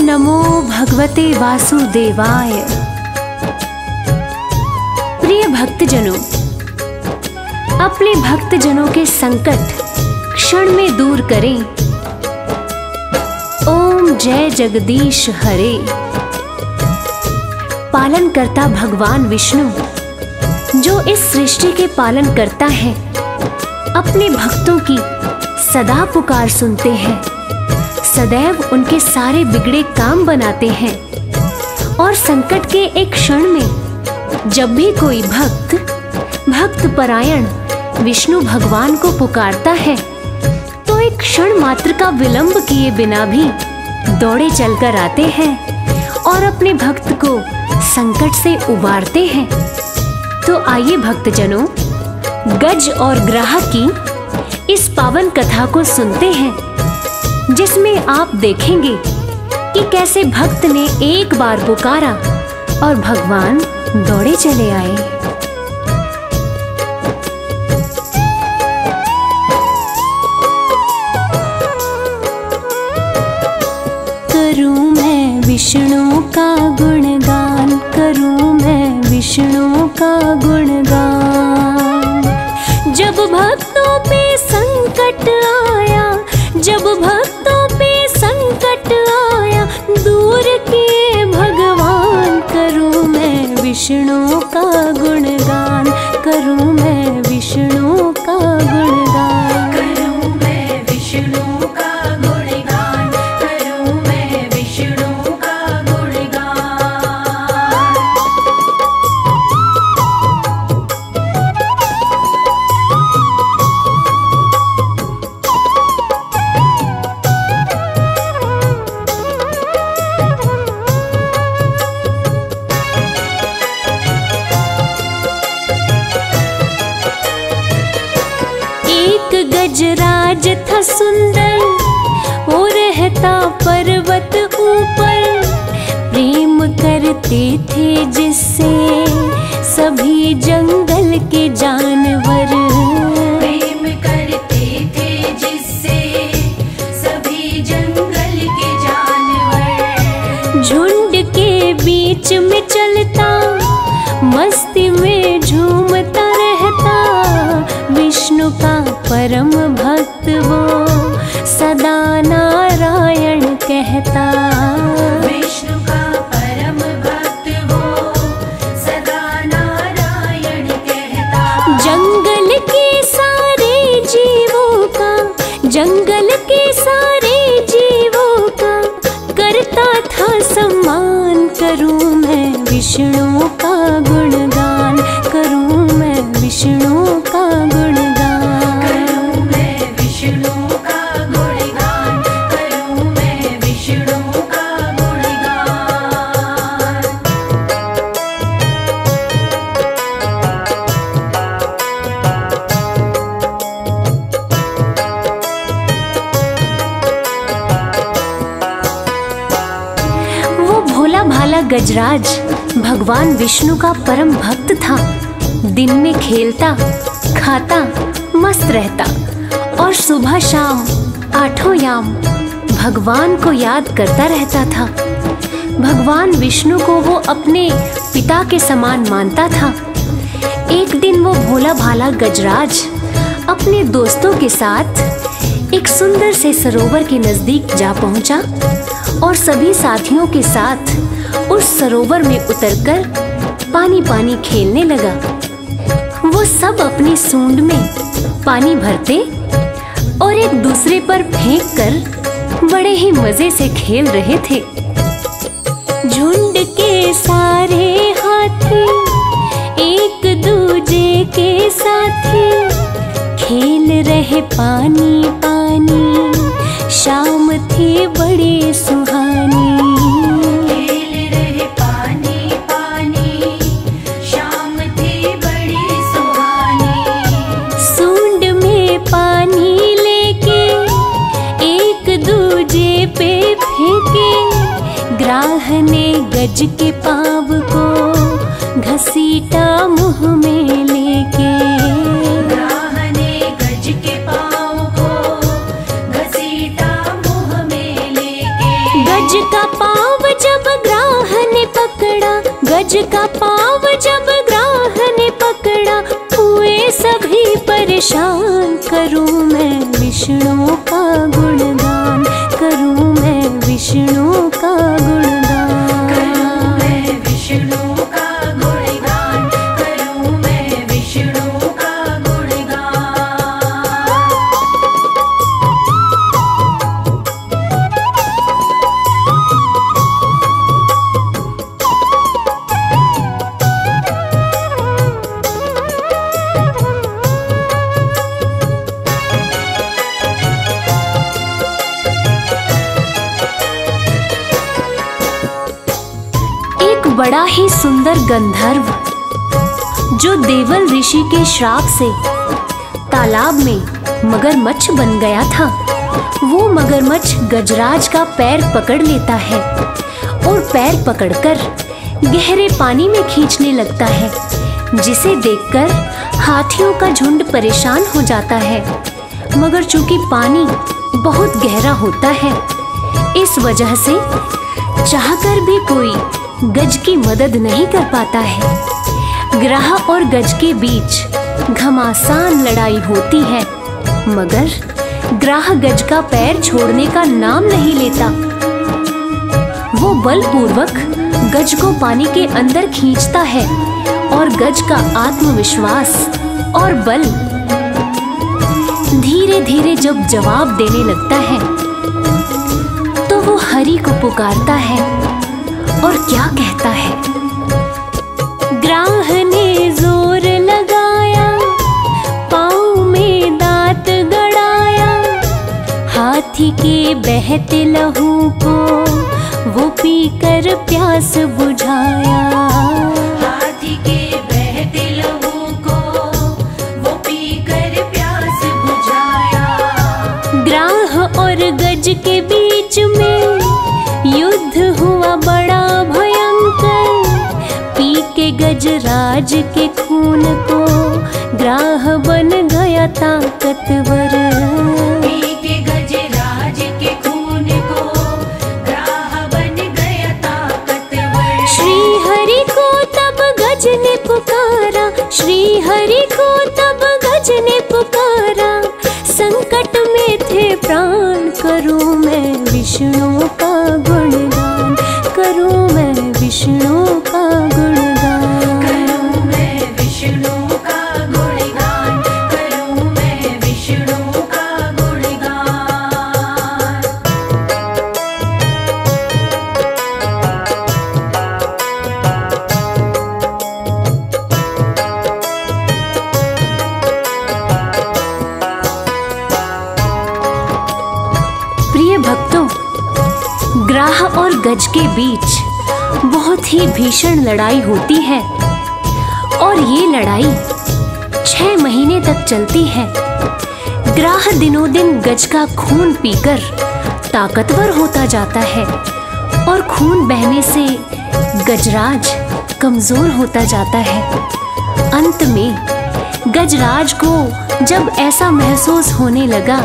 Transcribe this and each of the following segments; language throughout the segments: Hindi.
नमो भगवते वासुदेवाय। प्रिय भक्तजनों, अपने भक्तजनों के संकट क्षण में दूर करें। ओम जय जगदीश हरे। पालन करता भगवान विष्णु, जो इस सृष्टि के पालन करता है, अपने भक्तों की सदा पुकार सुनते हैं, सदैव उनके सारे बिगड़े काम बनाते हैं। और संकट के एक क्षण में जब भी कोई भक्त परायण विष्णु भगवान को पुकारता है, तो एक क्षण मात्र का विलंब किए बिना भी दौड़े चलकर आते हैं और अपने भक्त को संकट से उबारते हैं। तो आइए भक्तजनों, गज और ग्राहक की इस पावन कथा को सुनते हैं, जिसमें आप देखेंगे कि कैसे भक्त ने एक बार पुकारा और भगवान दौड़े चले आए। करूं मैं विष्णु का गुणगान, करूं मैं विष्णु का गुणगान। जब भक्तों पे संकट आया, जब भक्तों पे संकट आया, दूर किए भगवान। करूं मैं विष्णु का गुणगान, करूं मैं विष्णु का गुणगान। करूं मैं विष्णु का गुणगान, करूं मैं विष्णु का गुणगान। गजराज था सुंदर, वो रहता पर्वत ऊपर। प्रेम करते थे जिससे सभी जंगल के जानवर। प्रेम करते थे जिससे सभी जंगल के जानवर। झुंड के बीच में चलता, मस्ती में झूमता रहता। विष्णु का परम भक्त वो सदा नारायण कहता। विष्णु का परम भक्त वो सदा नारायण कहता। जंगल के सारे जीवों का, जंगल के सारे जीवों का करता था सम्मान। करूं मैं विष्णु का गुणगान, करूं मैं विष्णु का गुणगान। करूं मैं विष्णु का गुणगान, करूं मैं विष्णु का गुणगान। वो भोला भाला गजराज भगवान विष्णु का परम भक्त था। दिन में खेलता, खाता, मस्त रहता और सुबह शाम आठों याम भगवान को याद करता रहता था। भगवान विष्णु को वो अपने पिता के समान मानता था। एक दिन वो भोला भाला गजराज अपने दोस्तों के साथ एक सुंदर से सरोवर के नजदीक जा पहुंचा और सभी साथियों के साथ उस सरोवर में उतरकर पानी पानी खेलने लगा। वो सब अपनी सूंड में पानी भरते और एक दूसरे पर फेंक कर बड़े ही मजे से खेल रहे थे। झुंड के सारे हाथी एक दूजे के साथी खेल रहे पानी पानी। शाम थी बड़ी सुहानी। ग्राह ने गज के पाँव को घसीटा मुँह में लेके। ग्राह ने गज के पाँव को घसीटा मुँह में लेके। गज का पाँव परेशान, करूं मैं विष्णु का गुणगान, करूं मैं विष्णु का गुणगान। करूं मैं विष्णु का गुणगान, करूं मैं विष्णु का गुणगान। बड़ा ही सुंदर गंधर्व जो देवल ऋषि के श्राप से तालाब में मगरमच्छ बन गया था, वो मगरमच्छ गजराज का पैर पकड़ लेता है और पैर पकड़कर गहरे पानी में खींचने लगता है, जिसे देखकर हाथियों का झुंड परेशान हो जाता है। मगर चूंकि पानी बहुत गहरा होता है, इस वजह से चाहकर भी कोई गज की मदद नहीं कर पाता है। ग्राह और गज के बीच घमासान लड़ाई होती है, मगर ग्राह गज का पैर छोड़ने का नाम नहीं लेता। वो बलपूर्वक गज को पानी के अंदर खींचता है और गज का आत्मविश्वास और बल धीरे धीरे जब जवाब देने लगता है, तो वो हरि को पुकारता है और क्या कहता है। ग्राह ने जोर लगाया, पाँव में दांत गड़ाया, हाथी के बहते लहू को वो पीकर प्यास बुझाया। हाथी के बहते लहू को वो पीकर प्यास बुझाया। ग्राह और गज के बीच में युद्ध हुआ बड़ा भयंकर, पी के गजराज के खून को ग्राह बन गया ताकतवर। पी के गजराज के खून को ग्राह बन गया ताकतवर। श्री हरि को तब गज ने पुकारा, श्री हरि को तब गज ने पुकारा, संकट में थे प्राण, करूं मैं विष्णु का गुणगान, करूं मैं विष्णु का गुणगान। करूं मैं विष्णु का गुणगान, करूं मैं विष्णु का गुणगान। प्रिय भक्तों, ग्राह और गज के बीच बहुत ही भीषण लड़ाई होती है और ये लड़ाई 6 महीने तक चलती है। ग्राह दिनों दिन गज का खून पीकर ताकतवर होता जाता है और खून बहने से गजराज कमजोर होता जाता है। अंत में गजराज को जब ऐसा महसूस होने लगा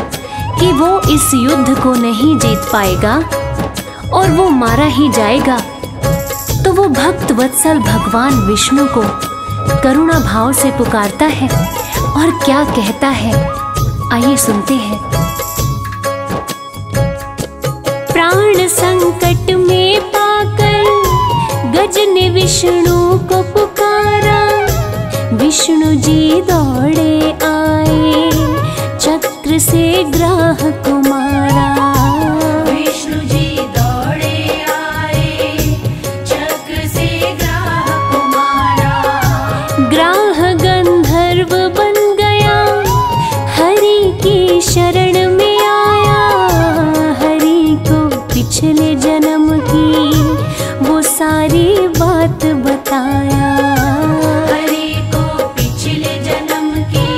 कि वो इस युद्ध को नहीं जीत पाएगा और वो मारा ही जाएगा, तो वो भक्त वत्सल भगवान विष्णु को करुणा भाव से पुकारता है और क्या कहता है, आइए सुनते हैं। प्राण संकट में पाकर गज ने विष्णु को पुकारा, विष्णु जी दौड़े आए, चक्र से ग्राह को मारा। विष्णु जी दौड़े आए, चक्र से ग्राह को मारा। ग्राह गंधर्व बन गया, हरि की शरण में आया, हरि को पिछले जन्म की वो सारी बात बताया। हरि को पिछले जन्म की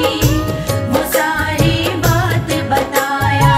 वो सारी बात बताया।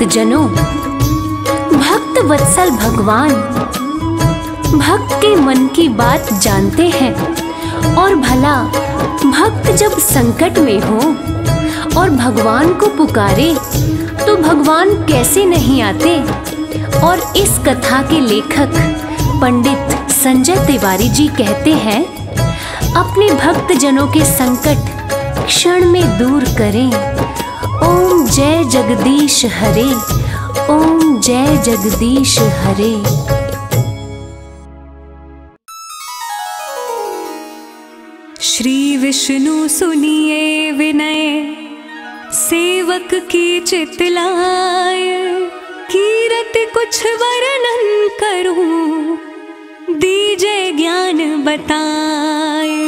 भक्त जनों, भक्त वत्सल भगवान भक्त के मन की बात जानते हैं। और भला भक्त जब संकट में हो और भगवान को पुकारे तो भगवान कैसे नहीं आते। और इस कथा के लेखक पंडित संजय तिवारी जी कहते हैं, अपने भक्त जनों के संकट क्षण में दूर करें। ओम जय जगदीश हरे, ओम जय जगदीश हरे। श्री विष्णु सुनिए विनय, सेवक की चितलाय। कीरत कुछ वर्णन करूं, दीजे ज्ञान बताए।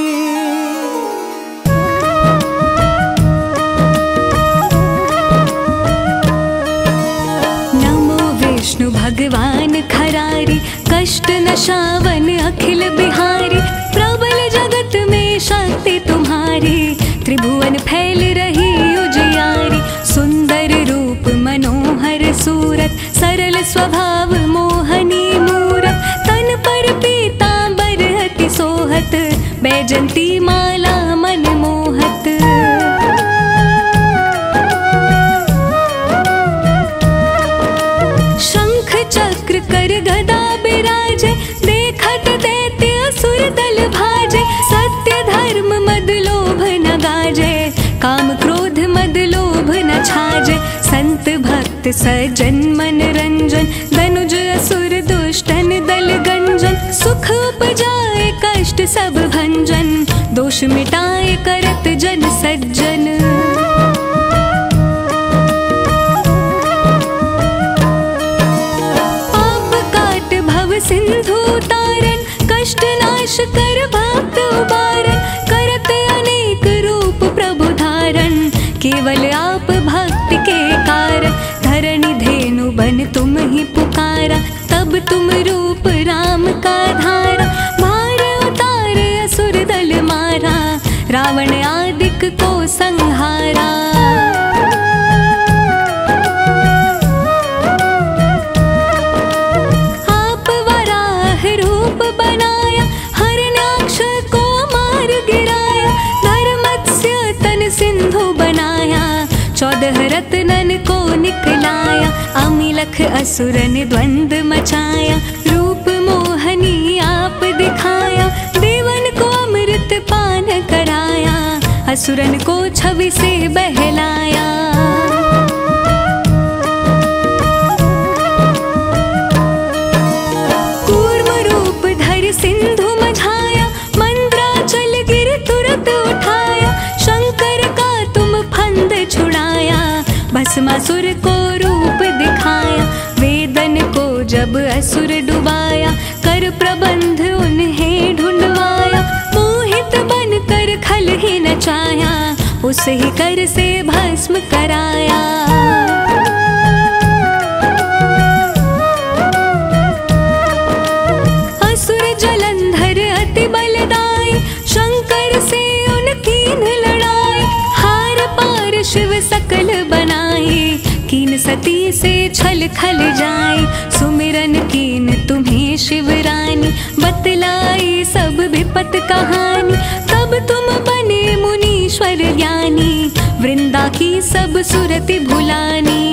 नमो विष्णु भगवान खरारी, कष्ट नशावन अखिल बिहारी। प्रबल जगत में शक्ति तुम्हारी, त्रिभुवन फैल रही उजियारी। सुंदर रूप मनोहर सूरत, सरल स्वभाव मोहनी मूरत। तन पर पीतांबर अति सोहत, बैजंती माला मन मोहत। शंख चक्र कर गदा बिराजे, देखत दैत्य असुर दल भाजे। सत्य धर्म मद लोभ न गाजे, काम क्रोध मद लोभ न छाजे। संत भक्त सज्जन मन रंजन, धनुज असुर दुष्टन दल गंजन। सुख उपजाए कष्ट सब भंजन, दोष मिटाए करत जन सज्जन। पाप काट भव सिंधु तारन, कष्ट नाश कर भक्त उबारन। करत अनेक रूप प्रभु धारण, केवल आप भक्त के कारण। धरणी धेनु बन तुम ही पुकारा, तब तुम रूप राम का धारा। भार उतारे असुर दल मारा, रावण आदिक को संहारा। आप वराह रूप बनाया, हरणाक्ष को मार गिराया। धर्मत्स्य तन सिंधु बनाया, 14 रत्नन को निकलाया। अमिलख असुरन द्वंद मचाया, रूप मोहनी आप दिखाया। देवन को अमृत पान कराया, असुरन को छवि से बहलाया। कूर्म रूप धर सिंधु मझाया, मंद्राचल गिर तुरत उठाया। शंकर का तुम फंद छुड़ाया, भस्मासुर को रूप दिखाया। वेदन को जब असुर डुबाया, कर प्रबंध उन्हें ढूंढवाया। मोहित बन कर खल ही नचाया, उस ही कर से भस्म कराया। असुर जलंधर अति बलदाई, शंकर से उनकी लड़ाई। हार पार शिव सकल बनाई, कीन सती से छल खल जाए। सुमिरन कीन तुम्हें शिवरानी, बतलाई सब विपत कहानी। तब तुम बने मुनीश्वर ज्ञानी, वृंदा की सब सुरति भुलानी।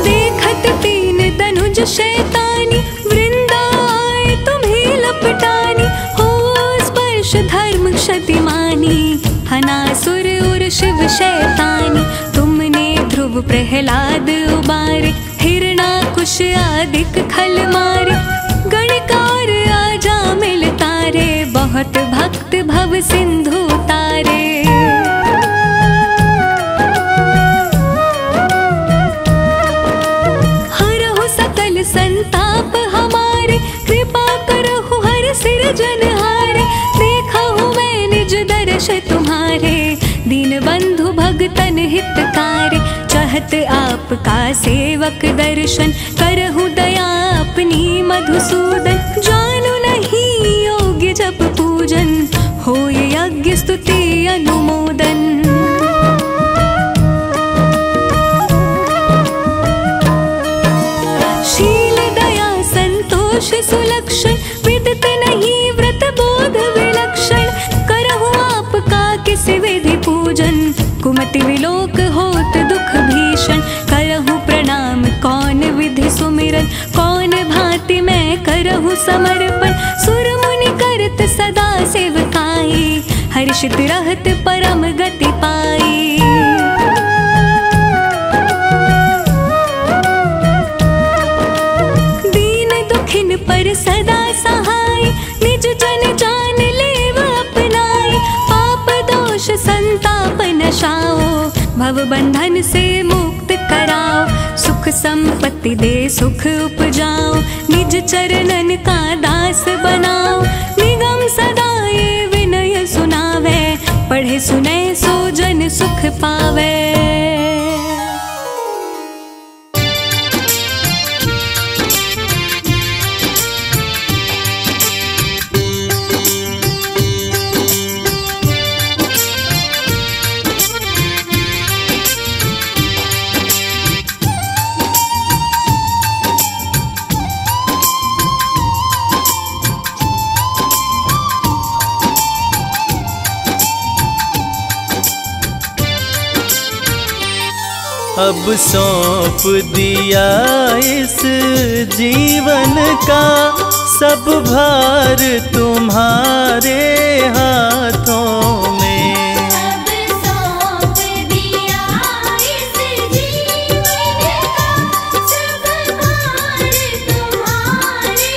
देखत तीन तनुज शैतानी, वृंदा आए तुम्हें लपटानी। हो स्पर्श धर्म क्षतिमानी, हनासुर उर शिव शैतानी। तुमने ध्रुव प्रहलाद उबारे, हिरणाकुश आदिक खल मारे। गणकार आजा मिल तारे, बहुत भक्त भव सिंधु तारे। हरहु सकल संताप हमारे, कृपा करहु हर सिरजनहारे। देखा हूँ मैं निज दर्श तुम्हारे, दीन बंधु भगतन हितकारी। चाहत आपका सेवक दर्शन, करहु दया अपनी मधुसूदन। जानू नहीं योग्य जप पूजन, हो यज्ञ स्तुति अनुमोदन। अति विलोक होत दुख भीषण। करहु प्रणाम कौन विधि सुमिरन, कौन भांति मैं करहु समर्पण। सुर मुनि करत सदा सेवकाई, हर्षित रहत परम गति पाई। दीन दुखिन पर सदा सहाय, निज जन जान लेव अपनाई। पाप दोष संताप नशाओ, भव बंधन से मुक्त कराओ। सुख संपत्ति दे सुख उपजाओ, निज चरणन का दास बनाओ। निगम सदा ये विनय सुनावे, पढ़े सुने सो जन सुख पावे। अब सौंप दिया इस जीवन का सब भार तुम्हारे हाथों में। अब सौंप दिया इस जीवन का सब भार तुम्हारे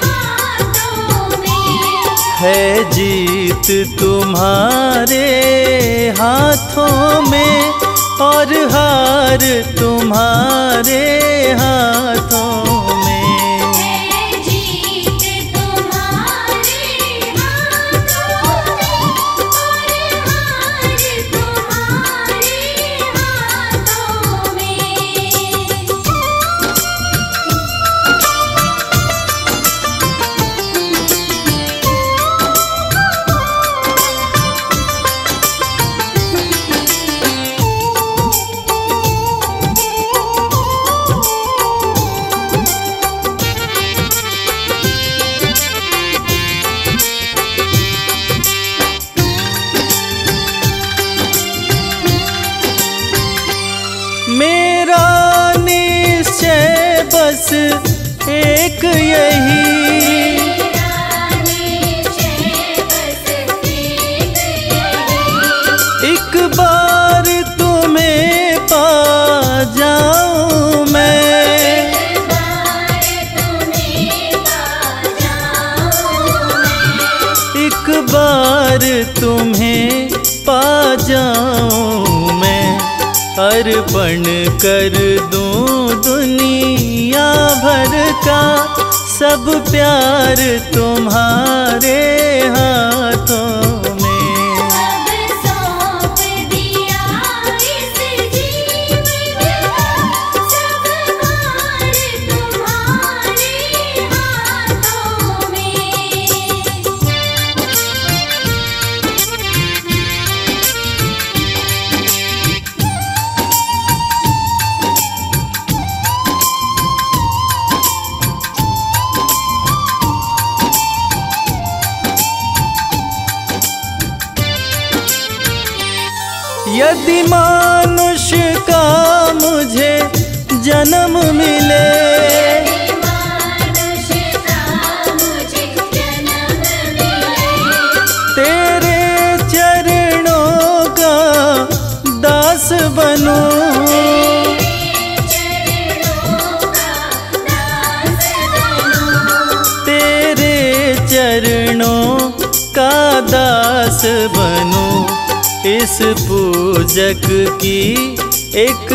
हाथों में। है जीत तुम्हारे हाथों में और हार तुम्हारे हाथों में। है जीत तुम्हारे हाथों में और हार तुम्हारे हाथों में। मेरा निश्चय बस एक यही, एक बार तुम्हें पा जाऊं मैं। एक बार तुम्हें पा जाऊं मैं। अर्पण कर दूं दुनिया भर का सब प्यार तुम्हारे हाथों में। अब सौंप दिया इस जीवन का सब भार तुम्हारे हाथों में। यदि मानुष का मुझे जन्म मिले, मानुष का मुझे जन्म मिले। तेरे चरणों का दास बनूं। तेरे चरणों का दास बनूं। इस पूजक की एक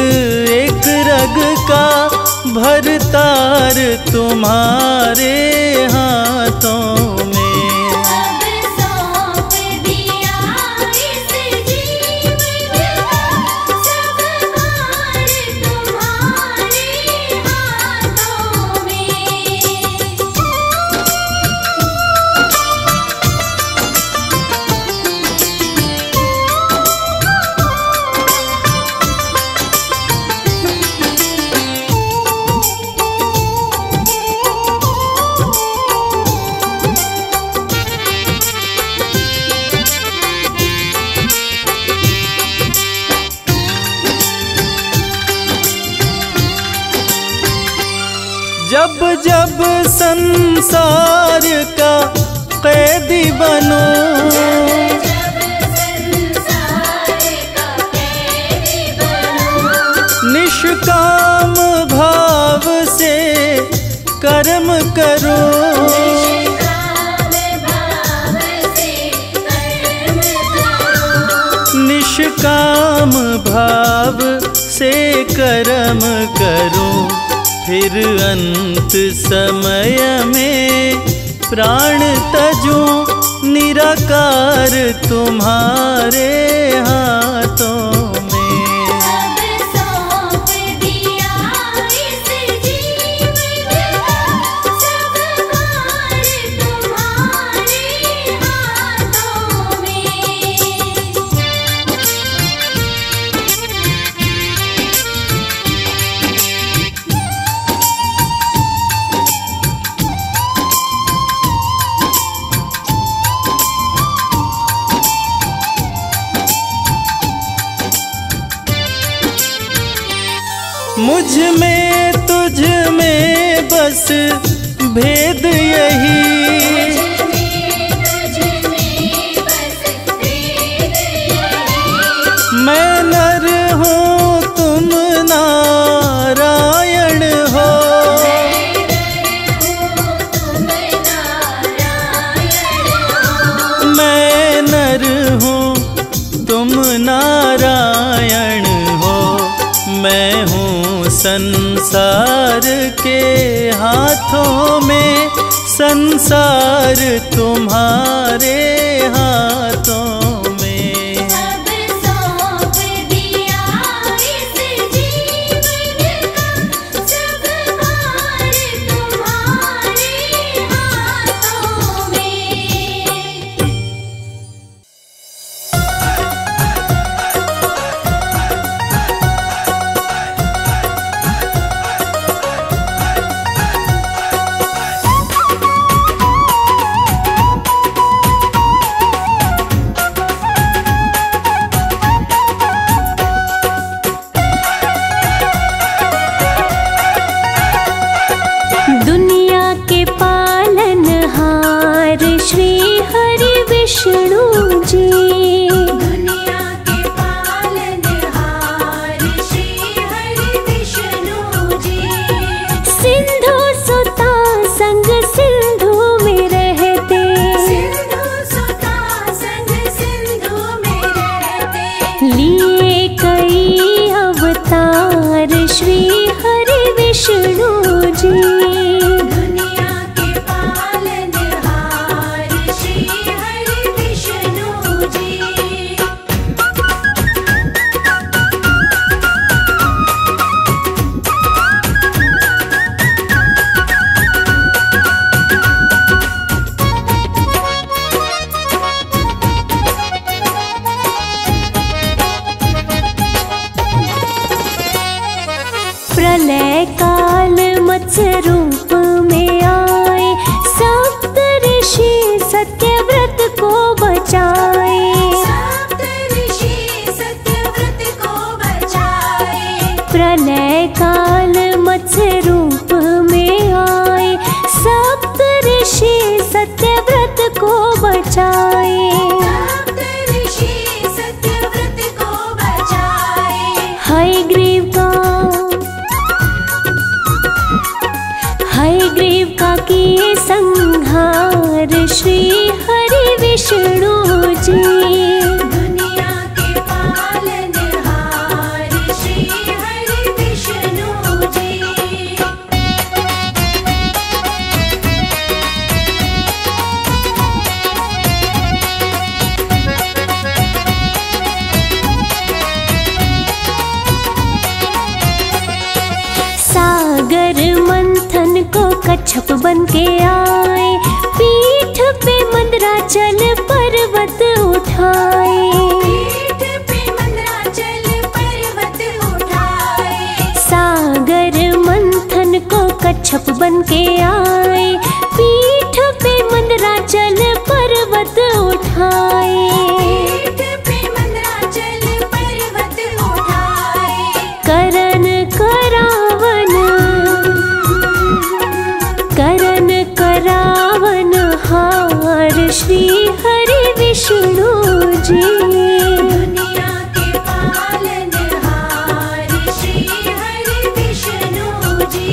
एक रग का भरतार तुम्हारे हाथों में। अब सौंप दिया इस जीवन का सब भार तुम्हारे हाथों में। संसार का कैदी बनूं। निष्काम भाव से कर्म करूं। निष्काम भाव से कर्म करूं, फिर अंत समय में प्राण तजूं। निराकार तुम्हारे हाथों में। मुझ में तुझ में बस भेद यही। मैं नर हूँ तुम नारायण हो। मैं नर हूँ तुम नारायण हो। मैं हूँ संसार के हाथों में, संसार तुम्हारे हाथों में। सब सौंप दिया इस जीवन का, सब भार तुम्हारे हाथों में। प्रलय काल मत्स्य रूप में आए, सप्त ऋषि सत्यव्रत को बचाए। प्रलय काल मत्स्य रूप में आए, सप्त ऋषि सत्यव्रत को बचाए। हयग्रीव का किए संहार श्री हरि विष्णु जी। दुनिया के पालनहार श्री हरि विष्णु जी। सागर मंथन को कच्छप बन के आए, पीठ पे मंदराचल पर्वत उठाए। सागर मंथन को कच्छप बन के आए, पीठ पे मंदराचल पर्वत उठाए। करण करावन, करण श्री हरि विष्णु जी। दुनिया के पालनहार श्री हरि विष्णु जी।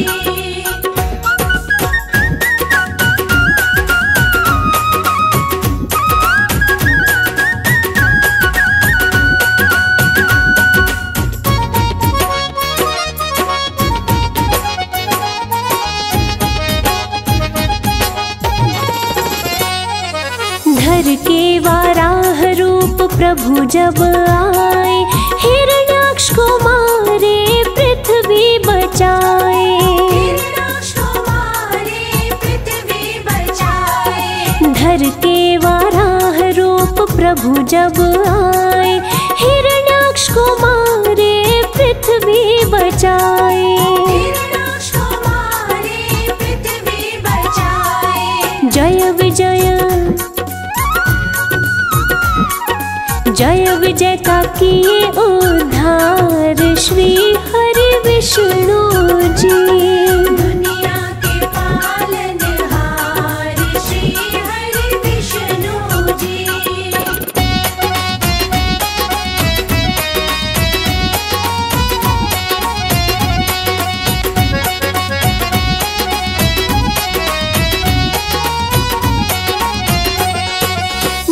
धर के वाराह रूप प्रभु जब आए, हिरण्याक्ष को मारे पृथ्वी बचाए। हिरण्याक्ष को मारे पृथ्वी बचाए। धर के वाराह रूप प्रभु जब आए, हिरण्याक्ष को मारे पृथ्वी बचाए। हिरण्याक्ष को मारे पृथ्वी बचाए। जय विजय जय विजय का किए उद्धार श्री हरि विष्णु जी। दुनिया के पालनहार श्री हरि विष्णु जी।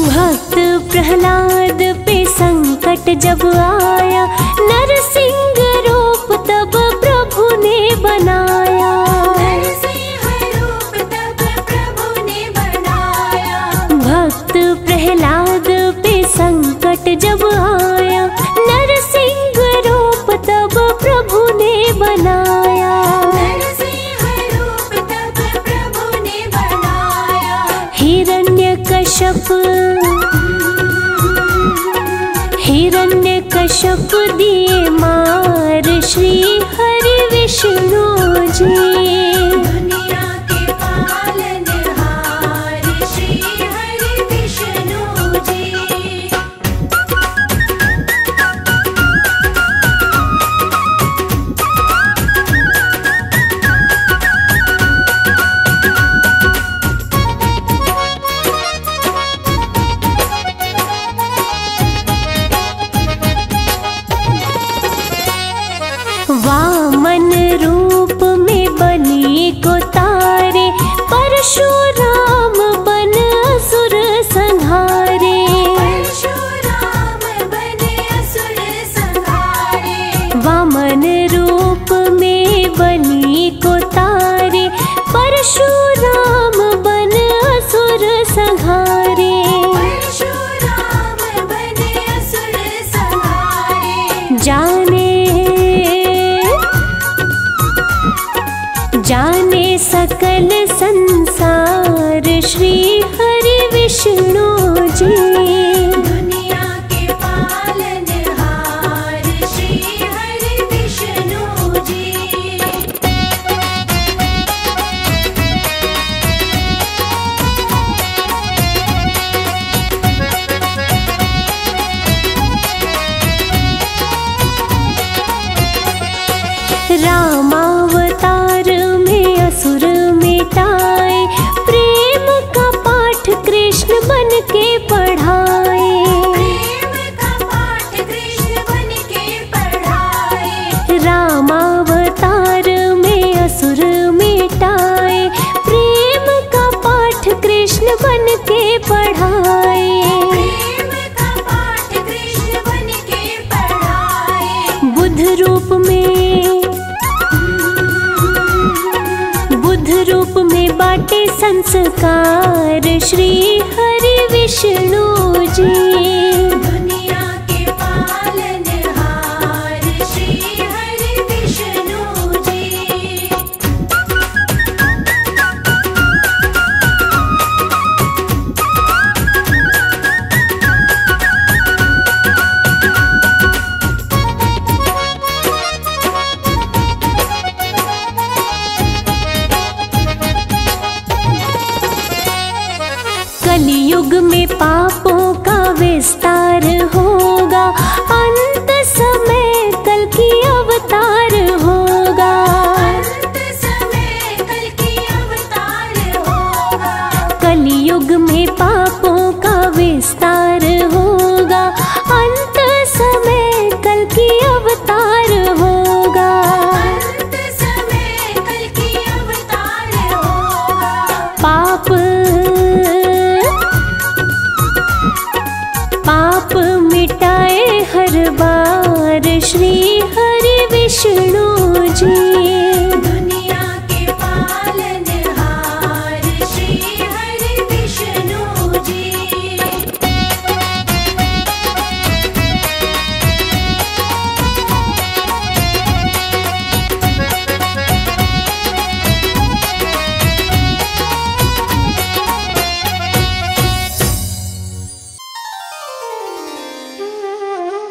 भक्त प्रहलाद पे संकट जब आया, नरसिंह रूप तब प्रभु ने बनाया। नरसिंह रूप तब प्रभु ने बनाया। भक्त प्रहलाद पे संकट जब आया, नरसिंह रूप तब प्रभु ने बनाया। नरसिंह रूप तब प्रभु ने बनाया। हिरण्यकश्यप दिए मार श्री हरि विष्णु जी। दुनिया के पालनहार श्री हरि विष्णु जी। वामन रूप में बलि को तारे, परशुराम बन असुर संहारे। परशुराम बने असुर संहारे। वामन रूप में बलि को तारे, परशुराम बन असुर संहारे। परशुराम बने असुर संहारे। जाने सकल संसार श्री हरि विष्णु जी। दुनिया के पालनहार श्री हरि विष्णु जी। रामावतार में असुर मिटाए, प्रेम का पाठ कृष्ण बन के पढ़ाए। प्रेम का पाठ कृष्ण बन के पढ़ाए। रामावतार में असुर मिटाए, प्रेम का पाठ कृष्ण बन के पढ़ाए। प्रेम का पाठ कृष्ण बन के पढ़ाए। बुद्ध रूप में बाटे संस्कार श्री हरि विष्णु जी। दुनिया के पालनहार श्री हरि विष्णु जी। कलियुग में पापों का विस्तार होगा, अंत समय कल की अवतार होगा। अंत समय कल की अवतार होगा। कलियुग युग में पापों का विस्तार होगा, अंत समय कल की अवतार होगा। अंत समय कल की अवतार होगा। पाप मिटाए हर बार श्री हरि विष्णु जी। दुनिया के पालनहार श्री हरि विष्णु जी।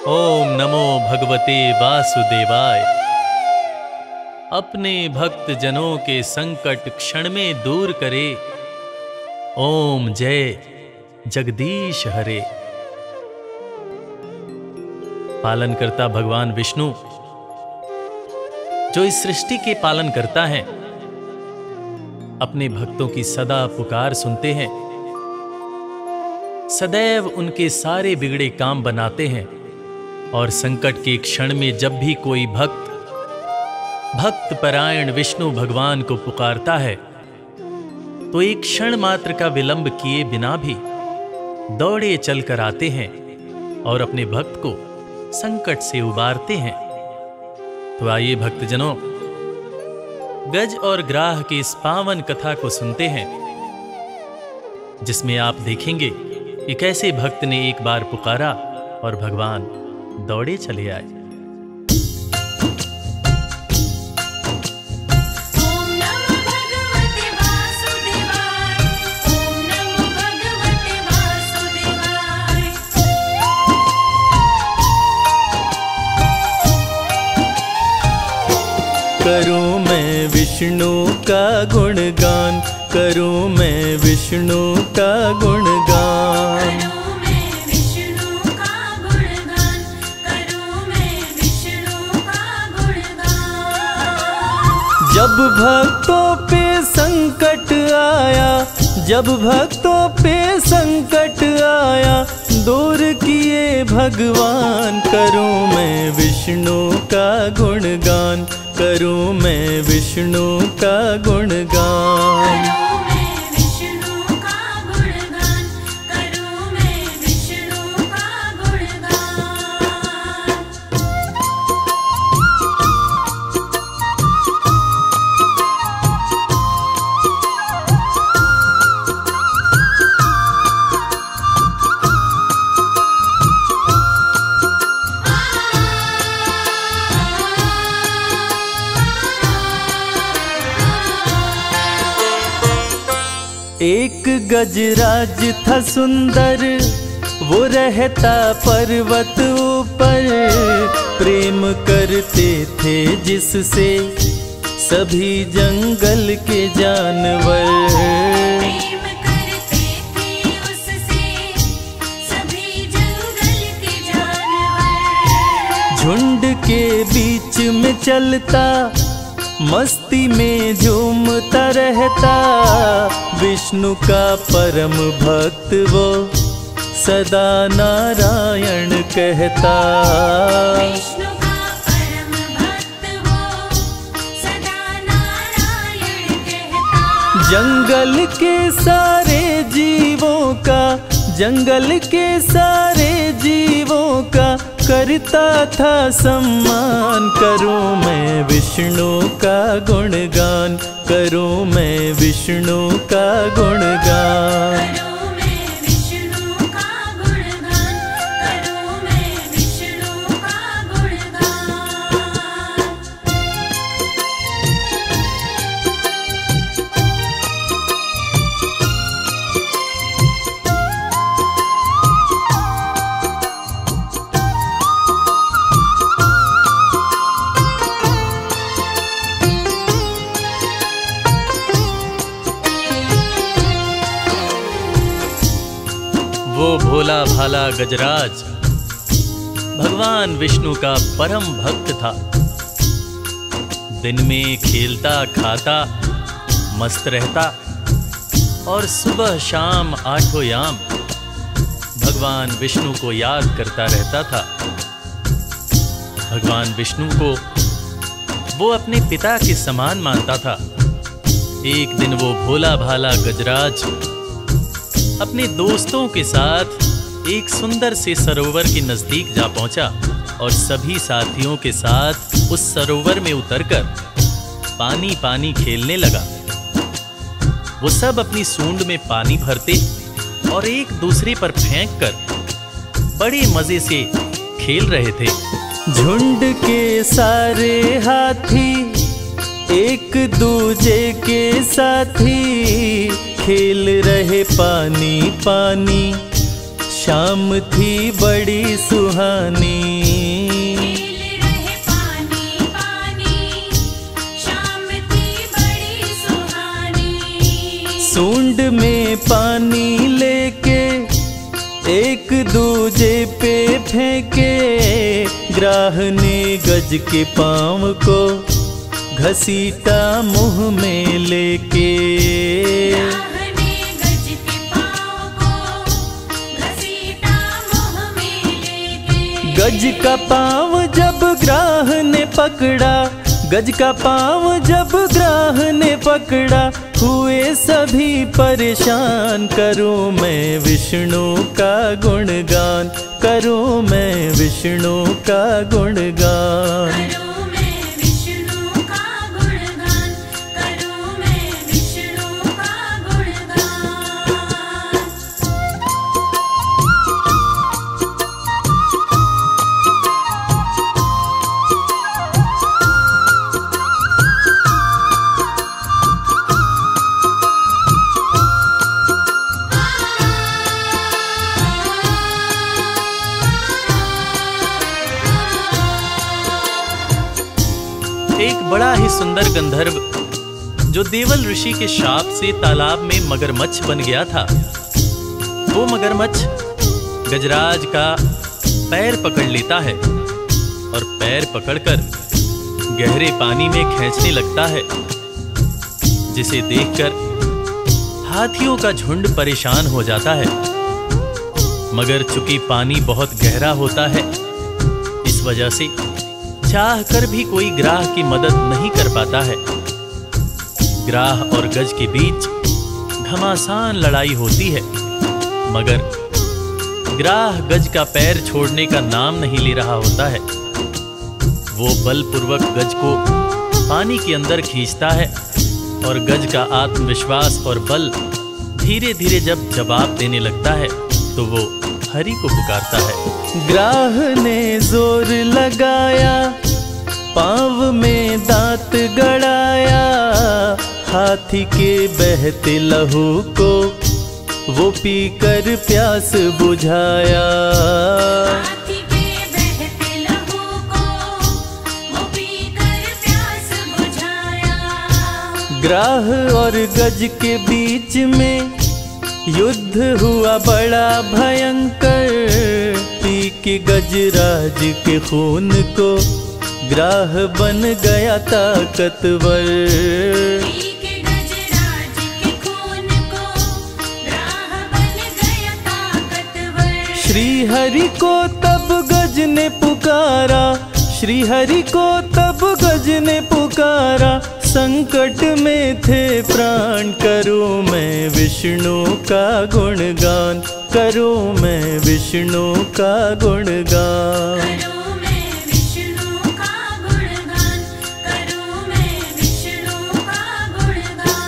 ओम नमो भगवते वासुदेवाय। अपने भक्त जनों के संकट क्षण में दूर करे। ओम जय जगदीश हरे। पालनकर्ता भगवान विष्णु जो इस सृष्टि के पालन करता है, अपने भक्तों की सदा पुकार सुनते हैं, सदैव उनके सारे बिगड़े काम बनाते हैं। और संकट के क्षण में जब भी कोई भक्त परायण विष्णु भगवान को पुकारता है, तो एक क्षण मात्र का विलंब किए बिना भी दौड़े चलकर आते हैं और अपने भक्त को संकट से उबारते हैं। तो आइए भक्तजनों, गज और ग्राह की इस पावन कथा को सुनते हैं, जिसमें आप देखेंगे कि कैसे भक्त ने एक बार पुकारा और भगवान दौड़े चले आए। ओम नमो भगवते वासुदेवाय। ओम नमो भगवते वासुदेवाय। करूं मैं विष्णु का गुणगान, करूं मैं विष्णु का गुणगान। करूं मैं विष्णु का गुणगान। करूं मैं विष्णु का गुणगान। जब भक्तों पे संकट आया, जब भक्तों पे संकट आया, दूर किए भगवान। करूं मैं विष्णु का गुणगान, करूं मैं विष्णु का गुणगान। करूं मैं विष्णु का गुणगान। करूं मैं विष्णु का गुणगान। एक गजराज था सुंदर, वो रहता पर्वत ऊपर। प्रेम करते थे जिससे सभी जंगल के जानवर। प्रेम करते थे उससे सभी जंगल के जानवर। झुंड के बीच में चलता, मस्ती में झूमता रहता। विष्णु का परम भक्त वो सदा नारायण कहता। विष्णु का परम भक्त वो सदा नारायण कहता। जंगल के सारे जीवों का, जंगल के सारे जीवों का करता था सम्मान। करूं मैं विष्णु का गुणगान, करूं मैं विष्णु का गुणगान। करूं मैं विष्णु का गुणगान। करूं मैं विष्णु का गुणगान। वो भोला भाला गजराज भगवान विष्णु का परम भक्त था। दिन में खेलता खाता मस्त रहता, और सुबह शाम आठों याम भगवान विष्णु को याद करता रहता था। भगवान विष्णु को वो अपने पिता के समान मानता था। एक दिन वो भोला भाला गजराज अपने दोस्तों के साथ एक सुंदर से सरोवर के नजदीक जा पहुंचा और सभी साथियों के साथ उस सरोवर में उतरकर पानी पानी खेलने लगा। वो सब अपनी सूंड में पानी भरते और एक दूसरे पर फेंककर बड़े मजे से खेल रहे थे। झुंड के सारे हाथी एक दूजे के साथी खेल रहे पानी पानी, शाम थी बड़ी सुहानी। खेल रहे पानी पानी, शाम थी बड़ी सुहानी। सूंड में पानी लेके एक दूजे पे फेंके, ग्राह ने गज के पाँव को घसीटा मुंह में लेके। ग्राह ने गज के पाँव को घसीटा मुँह में लेके। गज का पाँव जब ग्राह ने पकड़ा, गज का पाँव जब ग्राह ने पकड़ा, हुए सभी परेशान। करूं मैं विष्णु का गुणगान, करूं मैं विष्णु का गुणगान। करूं मैं विष्णु का गुणगान, करूं मैं विष्णु का गुणगान। एक बड़ा ही सुंदर गंधर्व जो देवल ऋषि के शाप से तालाब में मगरमच्छ बन गया था, वो मगरमच्छ गजराज का पैर पकड़ लेता है और पैर पकड़कर गहरे पानी में खींचने लगता है, जिसे देखकर हाथियों का झुंड परेशान हो जाता है। मगर चूंकि पानी बहुत गहरा होता है, इस वजह से चाह कर भी कोई ग्राह की मदद नहीं कर पाता है। ग्राह और गज के बीच घमासान लड़ाई होती है, मगर ग्राह गज का पैर छोड़ने का नाम नहीं ले रहा होता है। वो बलपूर्वक गज को पानी के अंदर खींचता है और गज का आत्मविश्वास और बल धीरे धीरे जब जवाब देने लगता है तो वो हरि को पुकारता है। ग्राह ने जोर लगाया, पाँव में दांत गड़ाया, हाथी के बहते लहू को वो पीकर प्यास बुझाया। हाथी के बहते लहू को वो पीकर प्यास बुझाया। ग्राह और गज के बीच में युद्ध हुआ बड़ा भयंकर, पी के गजराज के खून को ग्राह बन गया ताकतवर। पी के गजराज के खून को ग्राह बन गया ताकतवर। श्री हरि को तब गज ने पुकारा, श्री हरि को तब गज ने पुकारा, संकट में थे प्राण। करूं मैं विष्णु का गुणगान, करूं मैं विष्णु का गुणगान। करूं मैं विष्णु का गुणगान, करूं मैं विष्णु का गुणगान।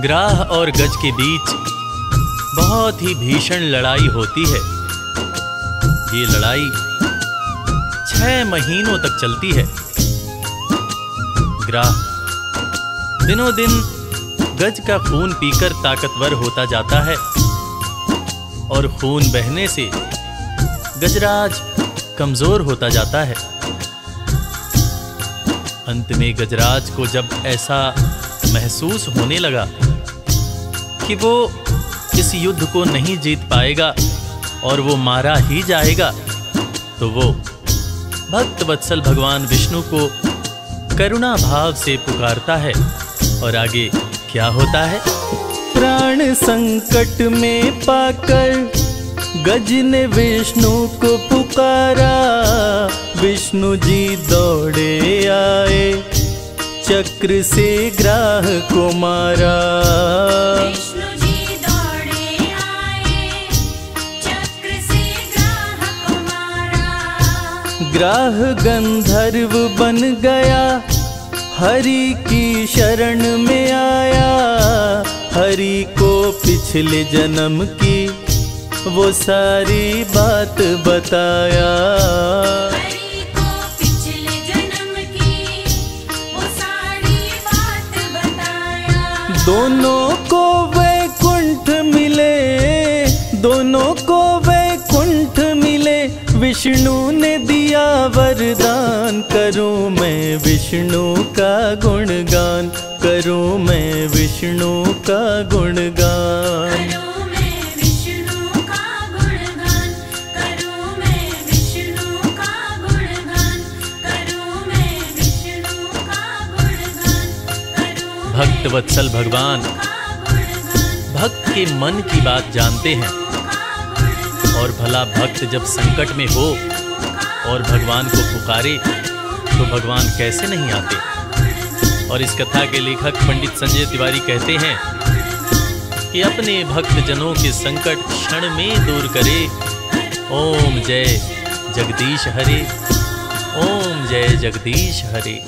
ग्राह और गज के बीच बहुत ही भीषण लड़ाई होती है। ये लड़ाई 6 महीनों तक चलती है। ग्राह दिनों दिन गज का खून पीकर ताकतवर होता जाता है और खून बहने से गजराज कमजोर होता जाता है। अंत में गजराज को जब ऐसा महसूस होने लगा कि वो इस युद्ध को नहीं जीत पाएगा और वो मारा ही जाएगा, तो वो भक्त वत्सल भगवान विष्णु को करुणा भाव से पुकारता है। और आगे क्या होता है? प्राण संकट में पाकर गज ने विष्णु को पुकारा, विष्णु जी दौड़े आए, चक्र से ग्राह को मारा। विष्णु जी दौड़े आए, चक्र से ग्राह को मारा। ग्राह गंधर्व बन गया, हरि की शरण में आया, हरि को पिछले जन्म की वो सारी बात बताया। हरि को पिछले जन्म की वो सारी बात बताया। दोनों को वैकुंठ मिले, दोनों को वैकुंठ मिले, विष्णु ने दिया वरदान, करूं मैं विष्णु का गुणगान, करूं मैं विष्णु का गुणगान। करूं मैं विष्णु का गुणगान, करूं मैं विष्णु का गुणगान, करूं मैं विष्णु का गुणगान, करूं भक्त वत्सल भगवान भक्त के मन की बात जानते हैं, और भला भक्त जब संकट में हो और भगवान को पुकारे तो भगवान कैसे नहीं आते। और इस कथा के लेखक पंडित संजय तिवारी कहते हैं कि अपने भक्त जनों के संकट क्षण में दूर करे। ओम जय जगदीश हरे, ओम जय जगदीश हरे।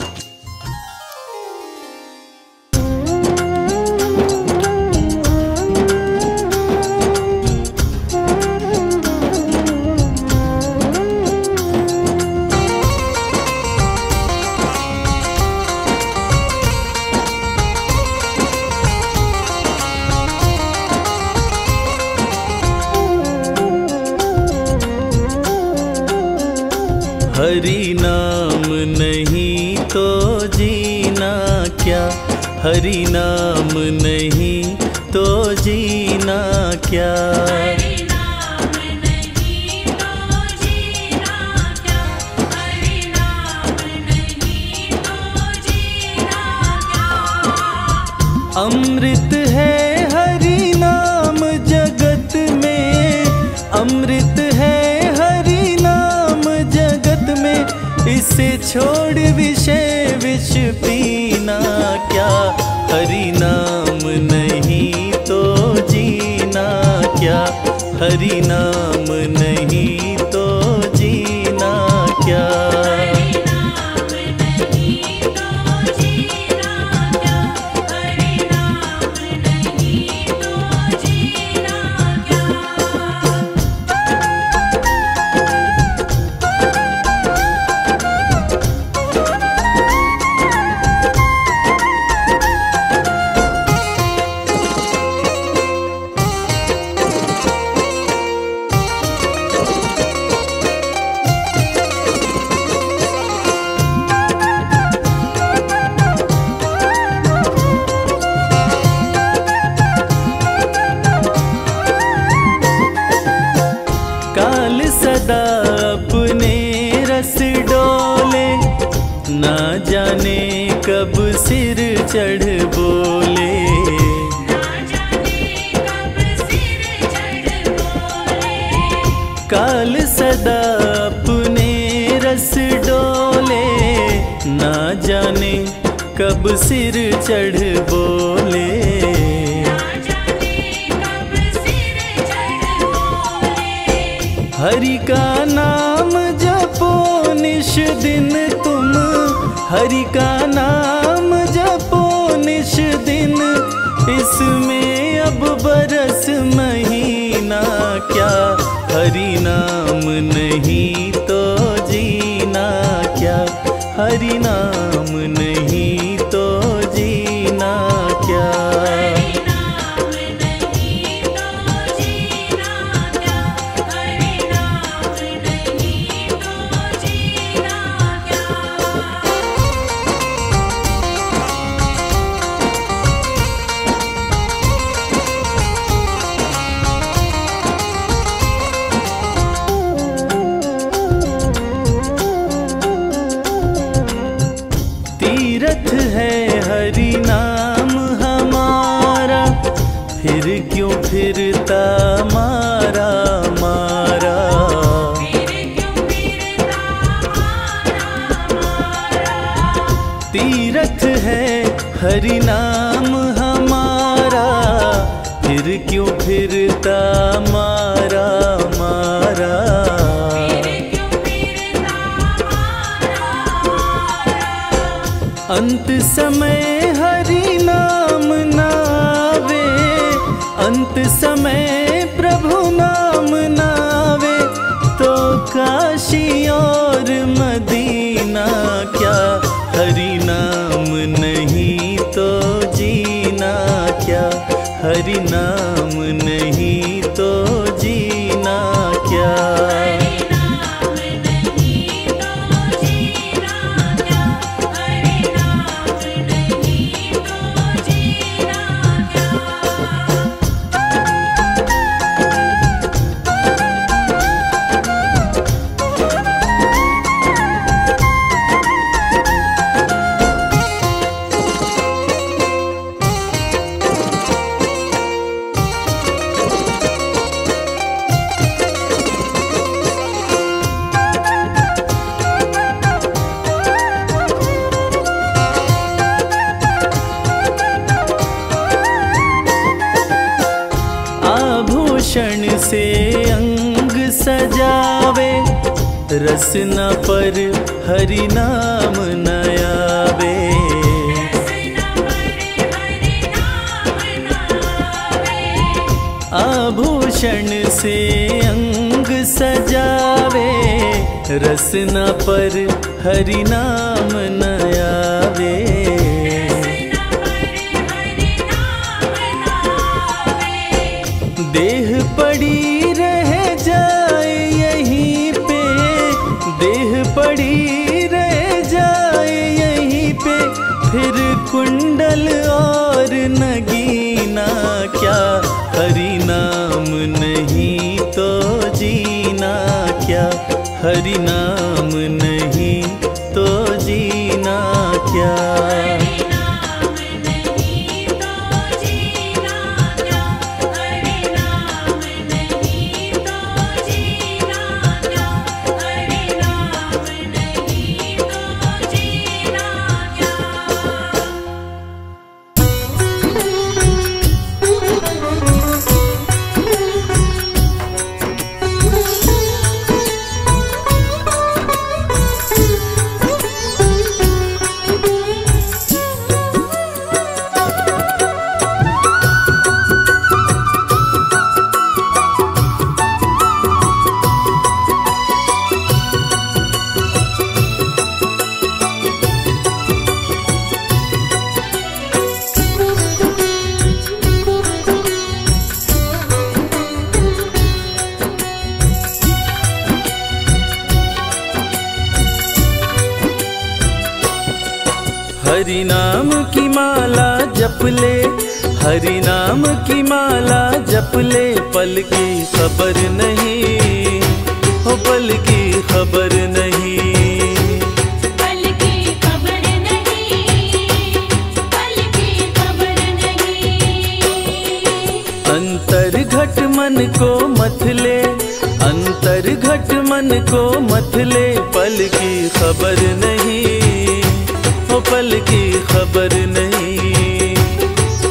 हरि नाम नहीं तो जीना क्या, हरि नाम नहीं तो जीना क्या। हरि नाम नहीं तो जीना क्या, हरि नाम नहीं तो जीना क्या। अमृत है हरि नाम जगत में, अमृत है हरि नाम जगत में, इसे छोड़ विषय विष पीना क्या। हरि नाम नहीं तो जीना क्या, हरि नाम नहीं तो जीना क्या। हरि नाम नहीं तो जीना क्या, हरि नाम नहीं तो जीना क्या। काल सदा अपने रस डोले, ना जाने कब सिर चढ़ बोले। ना जाने कब सिर चढ़ बोले। काल सदा अपने रस डोले, ना जाने कब सिर चढ़ बोले। ना जाने कब सिर चढ़ बोले। हरि का नाम जपो निश दिन तुम, हरि का नाम जपो निश दिन, इसमें अब बरस महीना क्या। हरि नाम नहीं तो जीना क्या, हरि नाम नहीं तो जीना क्या। हरि नाम नहीं तो जीना क्या, हरि नाम नहीं तो हरि नाम हमारा, फिर क्यों फिरता मारा मारा। तीरथ है हरि नाम हमारा, फिर क्यों फिरता मारा मारा। अंत समय हरि नाम नावे, अंत समय प्रभु नाम नावे, तो काशी और मदीना क्या, हरि नाम नहीं तो जीना क्या, हरि नाम नहीं तो जीना क्या। आभूषण से अंग सजावे, रसना पर हरि नाम न आवे। आभूषण से अंग सजावे, रसना पर हरि नाम न आवे। देह पड़ी रह जाए यहीं पे, देह पड़ी रह जाए यहीं पे, फिर कुंडल और नगीना क्या, हरि नाम नहीं तो जीना क्या, हरि नाम नहीं तो जीना क्या। हरि नाम की माला जप ले, हरि नाम की माला जप ले, पल की खबर नहीं, हो पल की खबर नहीं, पल की खबर नहीं, पल की खबर नहीं। अंतर घट मन को मत ले, अंतर घट मन को मत ले, पल की खबर नहीं, हो पल की खबर नहीं,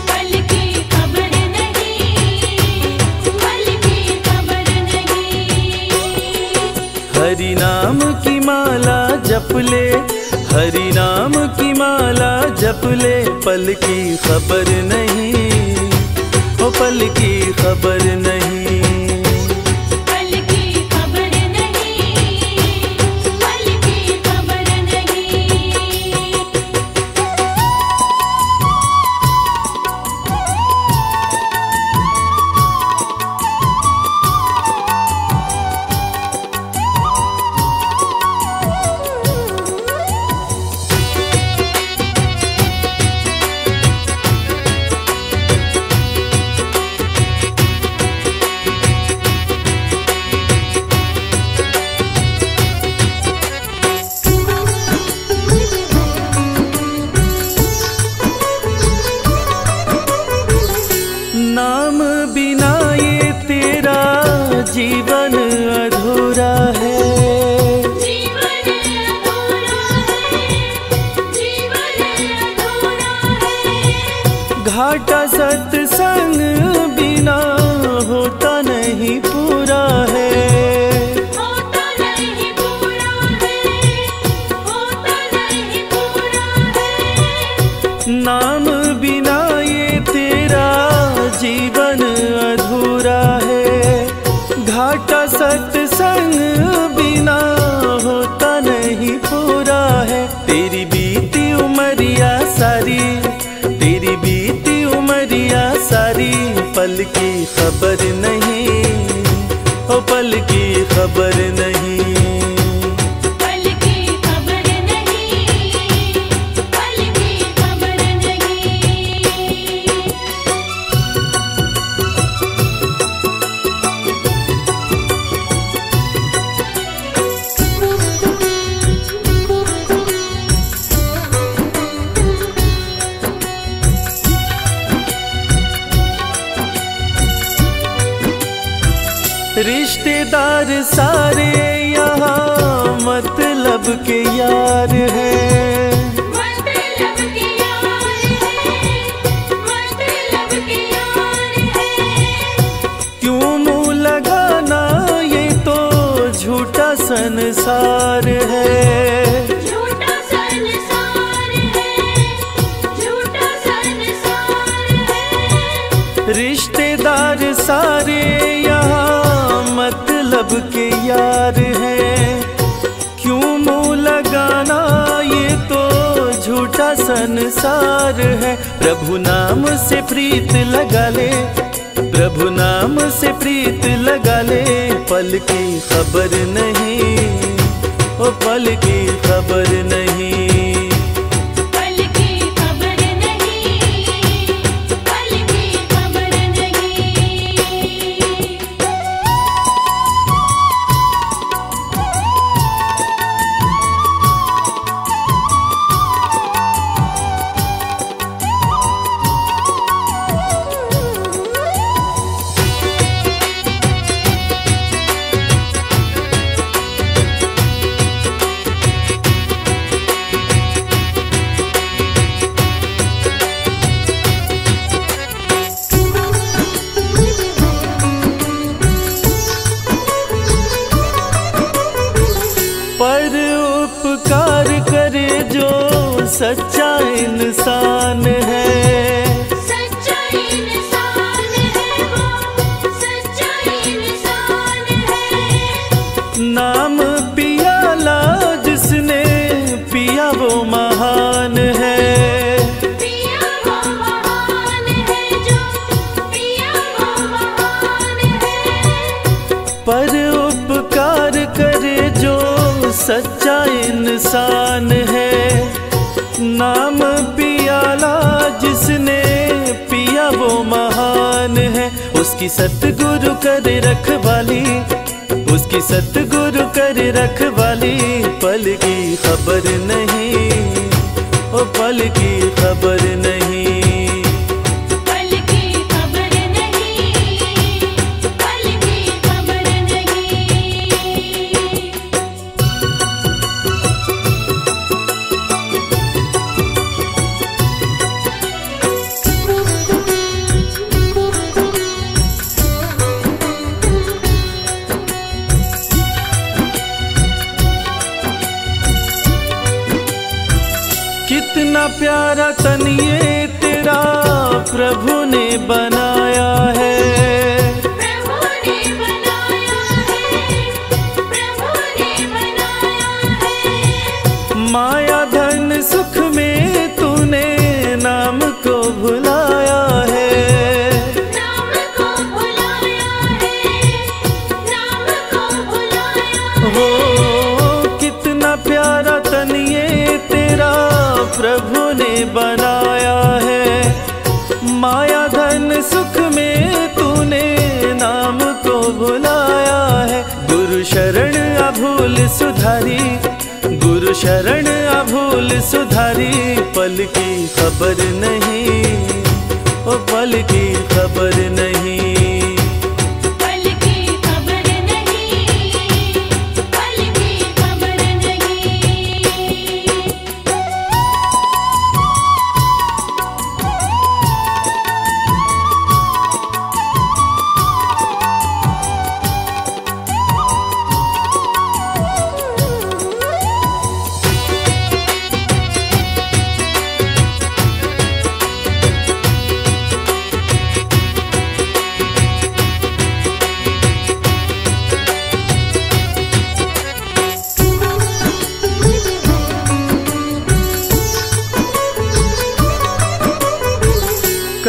पल की खबर नहीं, पल की खबर नहीं। हरि नाम की माला जप ले, हरि नाम की माला जप ले, पल की खबर नहीं, हो पल की खबर नहीं। घाटा सत्संग बिना होता नहीं पूरा है। होता नहीं पूरा है, होता नहीं पूरा है। नाम बिना ये तेरा जीवन अधूरा है। घाटा सत्संग बिना होता नहीं पूरा है। तेरी बीती उमरिया सारी, तेरी बीती उमरिया सारी, पल की खबर नहीं, ओ पल की खबर नहीं। पल की खबर नहीं, पल की खबर नहीं। रिश्तेदार सारे यहाँ मतलब के यार हैं। मतलब के यार है, मतलब के यार है। क्यों मुँह लगाना, ये तो झूठा संसार है। झूठा संसार है, झूठा संसार है। रिश्तेदार सारे यहाँ मतलब के यार हैं। क्यों मुँह लगाना, ये तो झूठा संसार है। प्रभु नाम से प्रीत लगा ले, प्रभु नाम से प्रीत लगा ले। पल की खबर नहीं, ओ पल की खबर नहीं। पल की खबर नहीं, पल की खबर नहीं। पर उपकार करे जो सच्चा इंसान है। सच्चा इंसान है वो, सच्चा इंसान है। नाम पियाला जिसने पिया वो महान है। पिया वो महान है, जो पिया वो महान है। पर उपकार करे जो सच्चा इंसान है। नाम पियाला जिसने पिया वो महान है। उसकी सतगुरु कर रखवाली, उसकी सतगुरु कर रखवाली। पल की खबर नहीं, ओ पल की खबर नहीं। पल की खबर नहीं, पल की खबर नहीं। कितना प्यारा तन ये तेरा प्रभु ने बनाया है। प्रभु ने बनाया है, प्रभु ने बनाया है। माया धन सुख में तूने नाम को भुलाया है। नाम को भुलाया है, नाम को भुलाया हो है। कितना प्यारा तन ये तेरा प्रभु ने बनाया है। माया धन सुख में तूने नाम को भुलाया है। गुरु शरण अभूल सुधारी, गुरु शरण अभूल सुधारी। पल की खबर नहीं, ओ पल की खबर नहीं। पल की खबर नहीं, पल की खबर नहीं।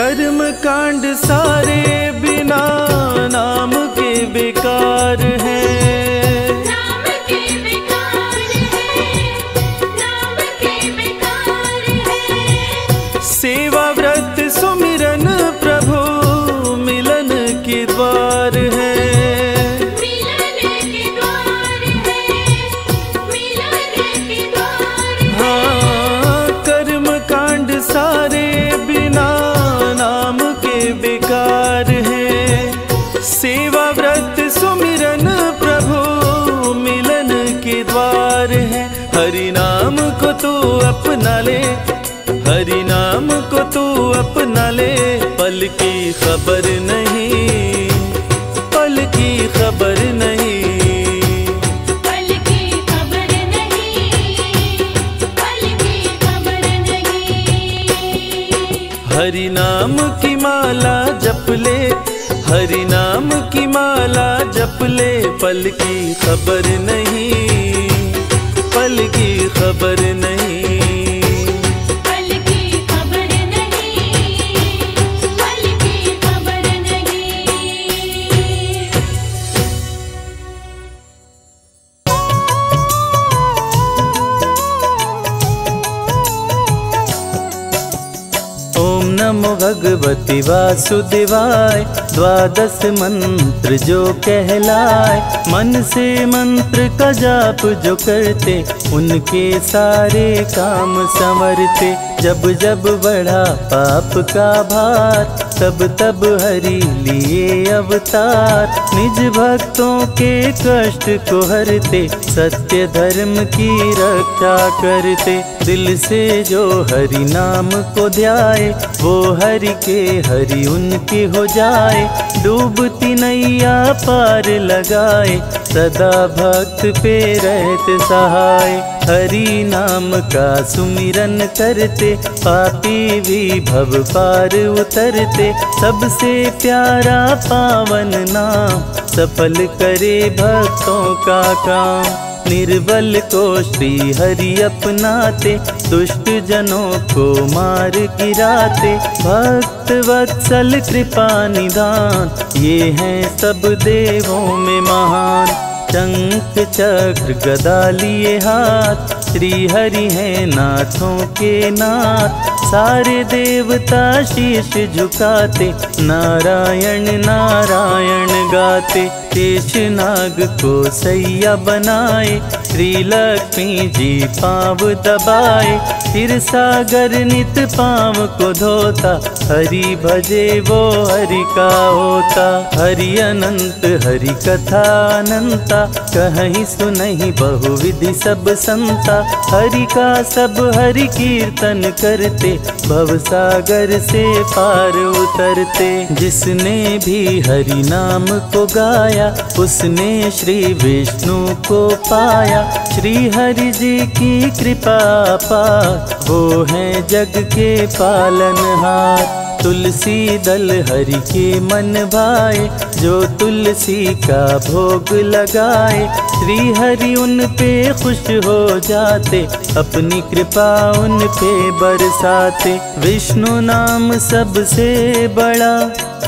कर्म कांड सारे बिना नाम के बेकार हैं। नाम के बेकार है, नाम के बेकार है। सेवा व्रत सुमिरन प्रभु मिलन के द्वार है। मिलन के द्वार है, मिलन के द्वार है। हाँ, कर्म कांड सारे बिना नाम के बेकार है। सेवा व्रत सुमिरन प्रभु मिलन के द्वार है। हरि नाम को तू अपना ले, हरि नाम को तू अपना ले। पल की खबर नहीं, पल की खबर नहीं। पल की खबर नहीं, पल की खबर नहीं। हरि नाम की माला जप ले, हरि नाम की माला जप ले। पल की खबर नहीं, पल की खबर नहीं। पल की खबर नहीं, पल की खबर नहीं। ओम नमो भगवती वासुदेवाय। द्वादश मंत्र जो कहलाए, मन से मंत्र का जाप जो करते, उनके सारे काम संवरते। जब जब बढ़ा पाप का भार, तब तब हरि लिए अवतार। निज भक्तों के कष्ट को हरते, सत्य धर्म की रक्षा करते। दिल से जो हरि नाम को ध्याए, वो हरि के हरि उनके हो जाए। डूबती नैया पार लगाए, सदा भक्त पे रहते सहाय। हरि नाम का सुमिरन करते, पापी भी भव पार उतरते। सबसे प्यारा पावन नाम, सफल करे भक्तों का काम। निर्बल को श्री हरि अपनाते, दुष्ट जनों को मार गिराते। भक्त वत्सल कृपा निदान, ये हैं सब देवों में महान। शंख चक्र गदा लिए हाथ, श्री हरि हैं नाथों के नाथ। सारे देवता शीश झुकाते, नारायण नारायण गाते। शेष नाग को सैया बनाए, श्री लक्ष्मी जी पाँव दबाए। फिर सागर नित पाँव को धोता, हरि भजे वो हरि का होता। हरि अनंत हरि कथा अनंता, कहीं सुनहि बहुविधि सब संता। हरि का सब हरि कीर्तन करते, भव सागर से पार उतरते। जिसने भी हरि नाम को गाया, उसने श्री विष्णु को पाया। श्री हरि जी की कृपा पार, वो है जग के पालनहार। तुलसी दल हरि के मन भाए, जो तुलसी का भोग लगाए। श्री हरि उन पे खुश हो जाते, अपनी कृपा उन पे बरसाते। विष्णु नाम सबसे बड़ा,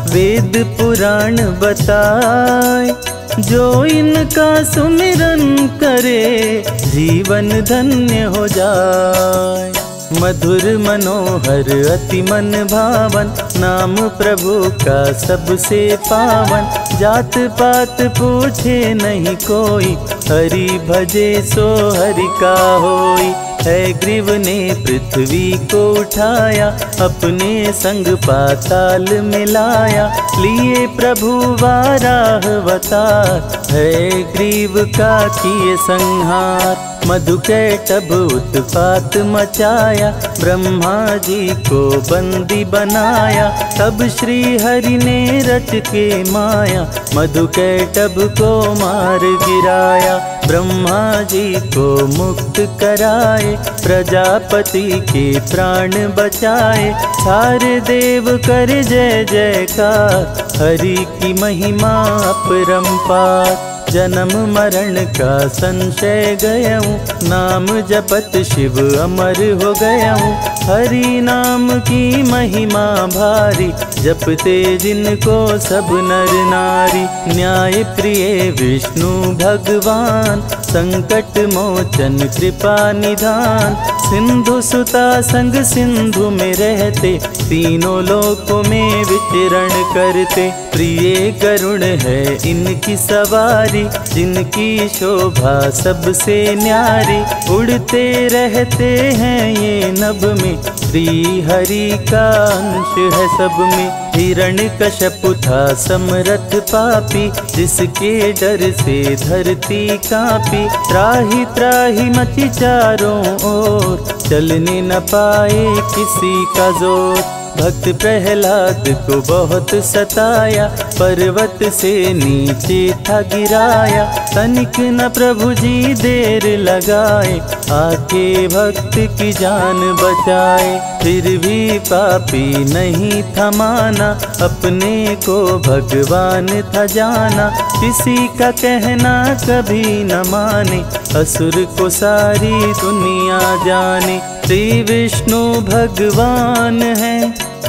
वेद पुराण बताए। जो इनका सुमिरन करे, जीवन धन्य हो जाए। मधुर मनोहर अति मन भावन, नाम प्रभु का सबसे पावन। जात पात पूछे नहीं कोई, हरि भजे सो हरि का होई। है ग्रीव ने पृथ्वी को उठाया, अपने संग पाताल मिलाया। लिए प्रभु वाराह अवतार, है ग्रीव का किए संहार। मधुकैटभ उत्पात मचाया, ब्रह्मा जी को बंदी बनाया। तब श्री हरि ने रच के माया, मधुकैटभ को मार गिराया। ब्रह्मा जी को मुक्त कराए, प्रजापति के प्राण बचाए। सारे देव कर जय जयकार, हरि की महिमा अपरंपार। जन्म मरण का संशय गयऊँ, नाम जपत शिव अमर हो गयऊँ। हरि नाम की महिमा भारी, जपते जिनको सब नर नारी। न्याय प्रिय विष्णु भगवान, संकट मोचन कृपा निधान। सिंधु सुता संग सिंधु में रहते, तीनों लोकों में विचरण करते। प्रिय करुण है इनकी सवारी, जिनकी शोभा सबसे न्यारी। उड़ते रहते हैं ये नभ में, श्री हरि का अंश है सब में। हिरण्यकश्यप था समरथ पापी, जिसके डर से धरती कांपी। त्राहि त्राहि मची चारों ओर, चलने न पाए किसी का जोर। भक्त प्रहलाद को बहुत सताया, पर्वत से नीचे था गिराया। तनिक न प्रभु जी देर लगाए, आके भक्त की जान बचाए। फिर भी पापी नहीं था माना, अपने को भगवान था जाना। किसी का कहना कभी न माने, असुर को सारी दुनिया जाने। श्री विष्णु भगवान है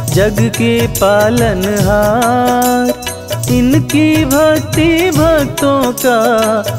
जग के पालनहार, इनकी भक्ति भक्तों का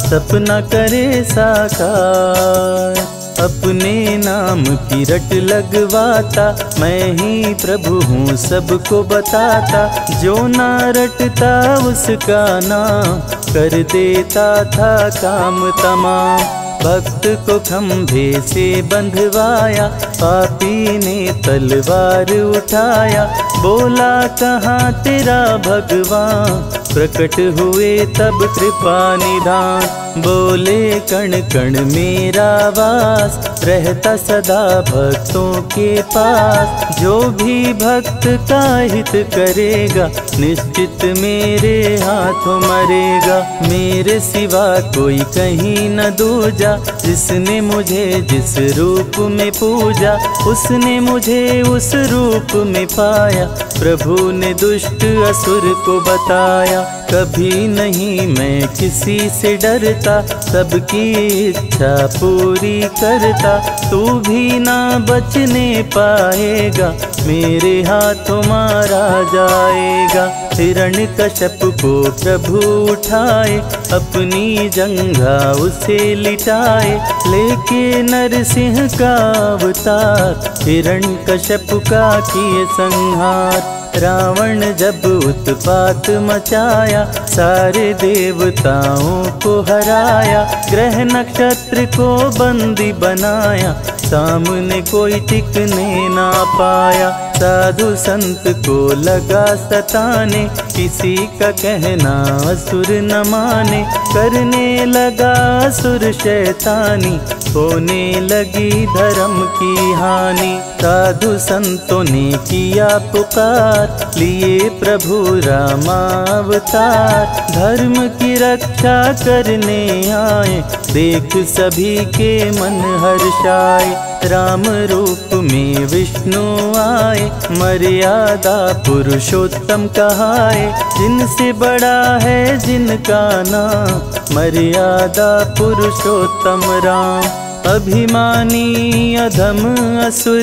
सपना करे साकार। अपने नाम की रट लगवाता, मैं ही प्रभु हूँ सबको बताता। जो ना रटता उसका नाम, कर देता था काम तमाम। भक्त को खंभे से बंधवाया, पापी ने तलवार उठाया। बोला कहाँ तेरा भगवान, प्रकट हुए तब कृपा निधान। बोले कण कण मेरा वास, रहता सदा भक्तों के पास। जो भी भक्त का हित करेगा, निश्चित मेरे हाथों मरेगा। मेरे सिवा कोई कहीं न दूजा, जिसने मुझे जिस रूप में पूजा, उसने मुझे उस रूप में पाया। प्रभु ने दुष्ट असुर को बताया, कभी नहीं मैं किसी से डरता, सबकी इच्छा पूरी करता। तू भी ना बचने पाएगा, मेरे हाथों मारा जाएगा। हिरण्यकश्यप को प्रभु उठाए, अपनी जंघा उसे लिटाए। लेके नरसिंह का अवतार, हिरण्यकश्यप का किए संहार। रावण जब उत्पात मचाया, सारे देवताओं को हराया। ग्रह नक्षत्र को बंदी बनाया, सामने कोई टिकने ना पाया। साधु संत को लगा सताने, किसी का कहना असुर न माने। करने लगा असुर शैतानी, होने लगी धर्म की हानि। साधु संतों ने किया पुकार, लिए प्रभु रामावतार। धर्म की रक्षा करने आए, देख सभी के मन हर्षाए। राम रूप में विष्णु आए, मर्यादा पुरुषोत्तम कहाए। जिनसे बड़ा है जिनका नाम, मर्यादा पुरुषोत्तम राम। अभिमानी अधम असुर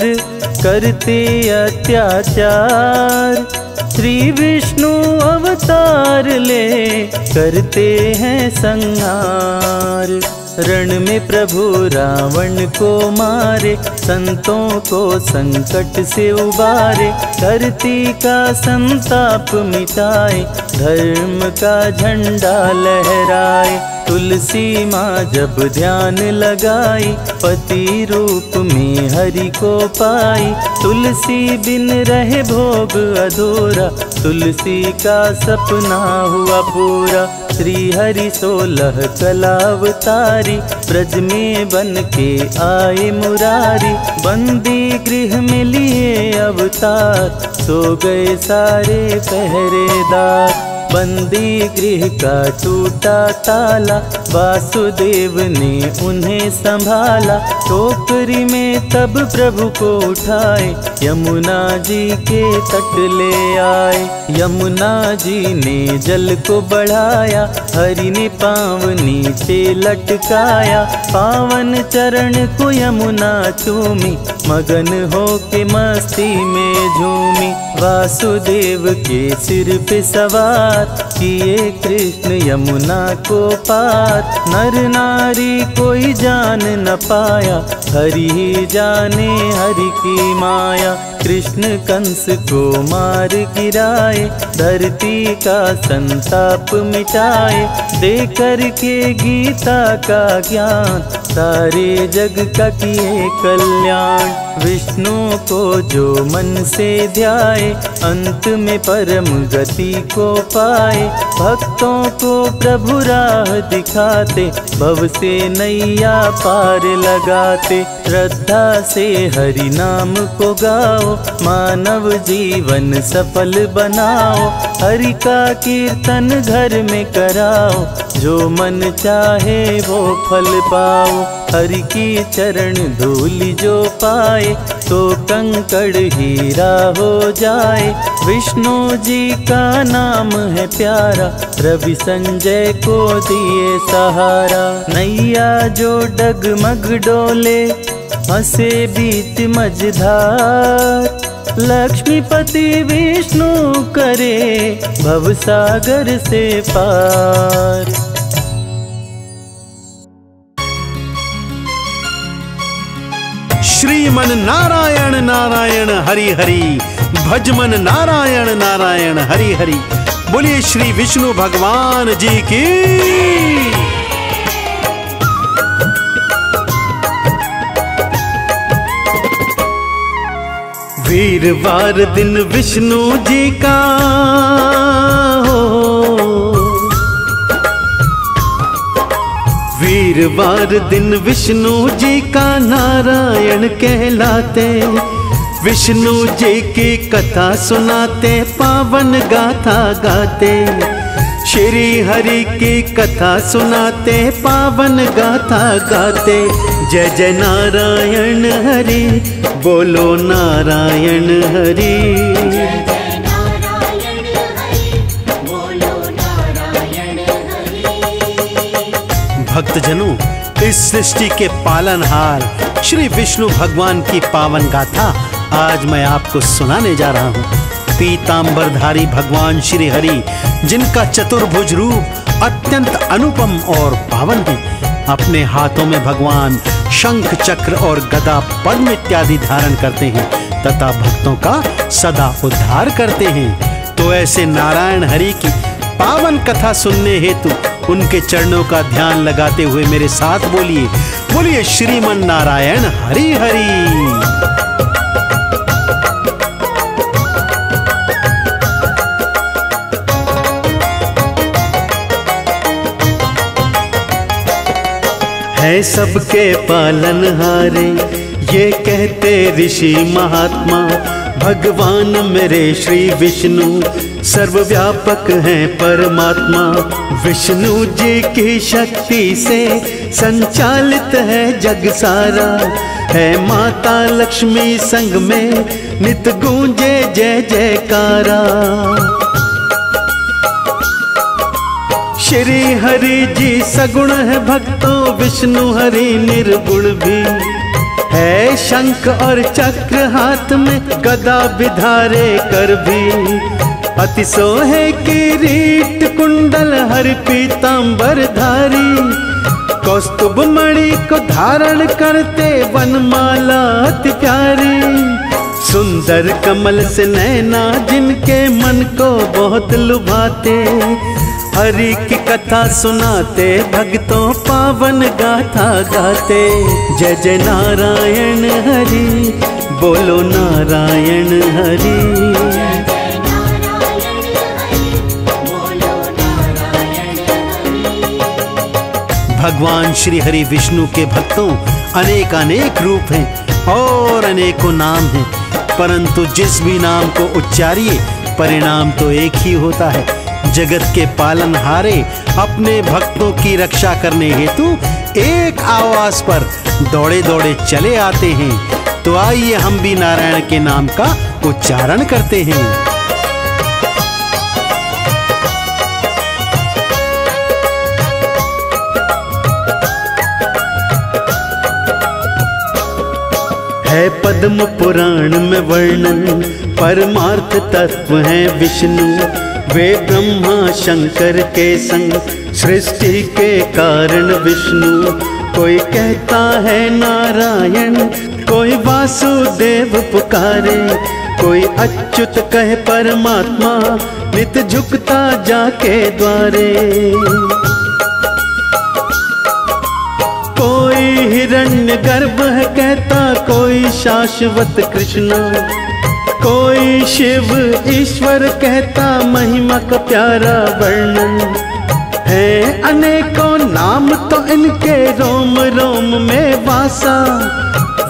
करते अत्याचार, श्री विष्णु अवतार ले करते हैं संहार। रण में प्रभु रावण को मारे, संतों को संकट से उबारे। धरती का संताप मिटाए, धर्म का झंडा लहराए। तुलसी माँ जब ध्यान लगाई, पति रूप में हरि को पाई। तुलसी बिन रहे भोग अधूरा, तुलसी का सपना हुआ पूरा। श्री हरि 16 कलावतारी, ब्रज में बन के आए मुरारी। बंदी गृह में लिए अवतार, सो गए सारे पहरेदार। बंदी गृह का टूटा ताला, वासुदेव ने उन्हें संभाला। टोकरी में तब प्रभु को उठाए, यमुना जी के तट ले आए। यमुना जी ने जल को बढ़ाया, हरि ने पाँव नीचे लटकाया। पावन चरण को यमुना चूमी, मगन हो के मस्ती में झूमी। वासुदेव के सिर पे सवार, किए कृष्ण यमुना को पार। नर नारी कोई जान न पाया, हरि ही जाने हरि की माया। कृष्ण कंस को मार गिराए, धरती का संताप मिटाए। दे करके गीता का ज्ञान, सारे जग का किए कल्याण। विष्णु को जो मन से ध्याए, अंत में परम गति को पाए। भक्तों को प्रभु राह दिखाते, भव से नैया पार लगाते। श्रद्धा से हरि नाम को गाओ, मानव जीवन सफल बनाओ। हरि का कीर्तन घर में कराओ, जो मन चाहे वो फल पाओ। हरि की चरण धूल जो पाए, तो कंकड़ हीरा हो जाए। विष्णु जी का नाम है प्यारा, रवि संजय को दिए सहारा। नैया जो डगमग डोले, हंसे बीच मझधार। लक्ष्मीपति विष्णु करे, भवसागर से पार। श्रीमन नारायण नारायण हरि हरि, भजमन नारायण नारायण हरि हरि। बोलिए श्री विष्णु भगवान जी की। वीरवार दिन विष्णु जी का वीरवार दिन विष्णु जी का नारायण कहलाते। विष्णु जी की कथा सुनाते, पावन गाथा गाते। श्री हरि की कथा सुनाते, पावन गाथा गाते। जय जय नारायण हरि, बोलो नारायण हरि। भक्तजनों, इस सृष्टि के पालनहार श्री विष्णु भगवान की पावन गाथा आज मैं आपको सुनाने जा रहा हूँ। पीतांबरधारी भगवान श्री हरि, जिनका चतुर्भुज रूप अत्यंत अनुपम और पावन है। अपने हाथों में भगवान शंख चक्र और गदा पद्म इत्यादि धारण करते हैं तथा भक्तों का सदा उद्धार करते हैं। तो ऐसे नारायण हरि की पावन कथा सुनने हेतु उनके चरणों का ध्यान लगाते हुए मेरे साथ बोलिए, बोलिए श्रीमन नारायण हरि हरि। है सबके पालनहारे, ये कहते ऋषि महात्मा। भगवान मेरे श्री विष्णु सर्वव्यापक हैं परमात्मा। विष्णु जी की शक्ति से संचालित है जग सारा। है माता लक्ष्मी संग में नित गूंजे जय जयकारा। श्री हरि जी सगुण है भक्तों, विष्णु हरि निर्गुण भी है। शंख और चक्र हाथ में, गदा विधारे कर भी। अतिशोहे किरीट कुंडल हर पीतांबर धारी। कौस्तुभ मणि को धारण करते, वनमाला अति प्यारी। सुंदर कमल से नैना जिनके मन को बहुत लुभाते। हरि की कथा सुनाते, भक्तों पावन गाथा गाते। जय जय नारायण हरि, बोलो नारायण हरि। भगवान श्री हरि विष्णु के भक्तों अनेक अनेक रूप हैं और अनेकों नाम हैं, परंतु जिस भी नाम को उच्चारिए परिणाम तो एक ही होता है। जगत के पालनहारे अपने भक्तों की रक्षा करने हेतु एक आवाज पर दौड़े दौड़े चले आते हैं। तो आइए हम भी नारायण के नाम का उच्चारण करते हैं। है पद्म पुराण में वर्णन, परमार्थ तत्व है विष्णु। वे ब्रह्मा शंकर के संग, सृष्टि के कारण विष्णु। कोई कहता है नारायण, कोई वासुदेव पुकारे, कोई अच्युत कहे परमात्मा, नित झुकता जाके द्वारे। कोई हिरण्य गर्भ है कहता, कोई शाश्वत कृष्ण, कोई शिव ईश्वर कहता, महिमा का प्यारा वर्णन है। अनेकों नाम तो इनके रोम रोम में वासा।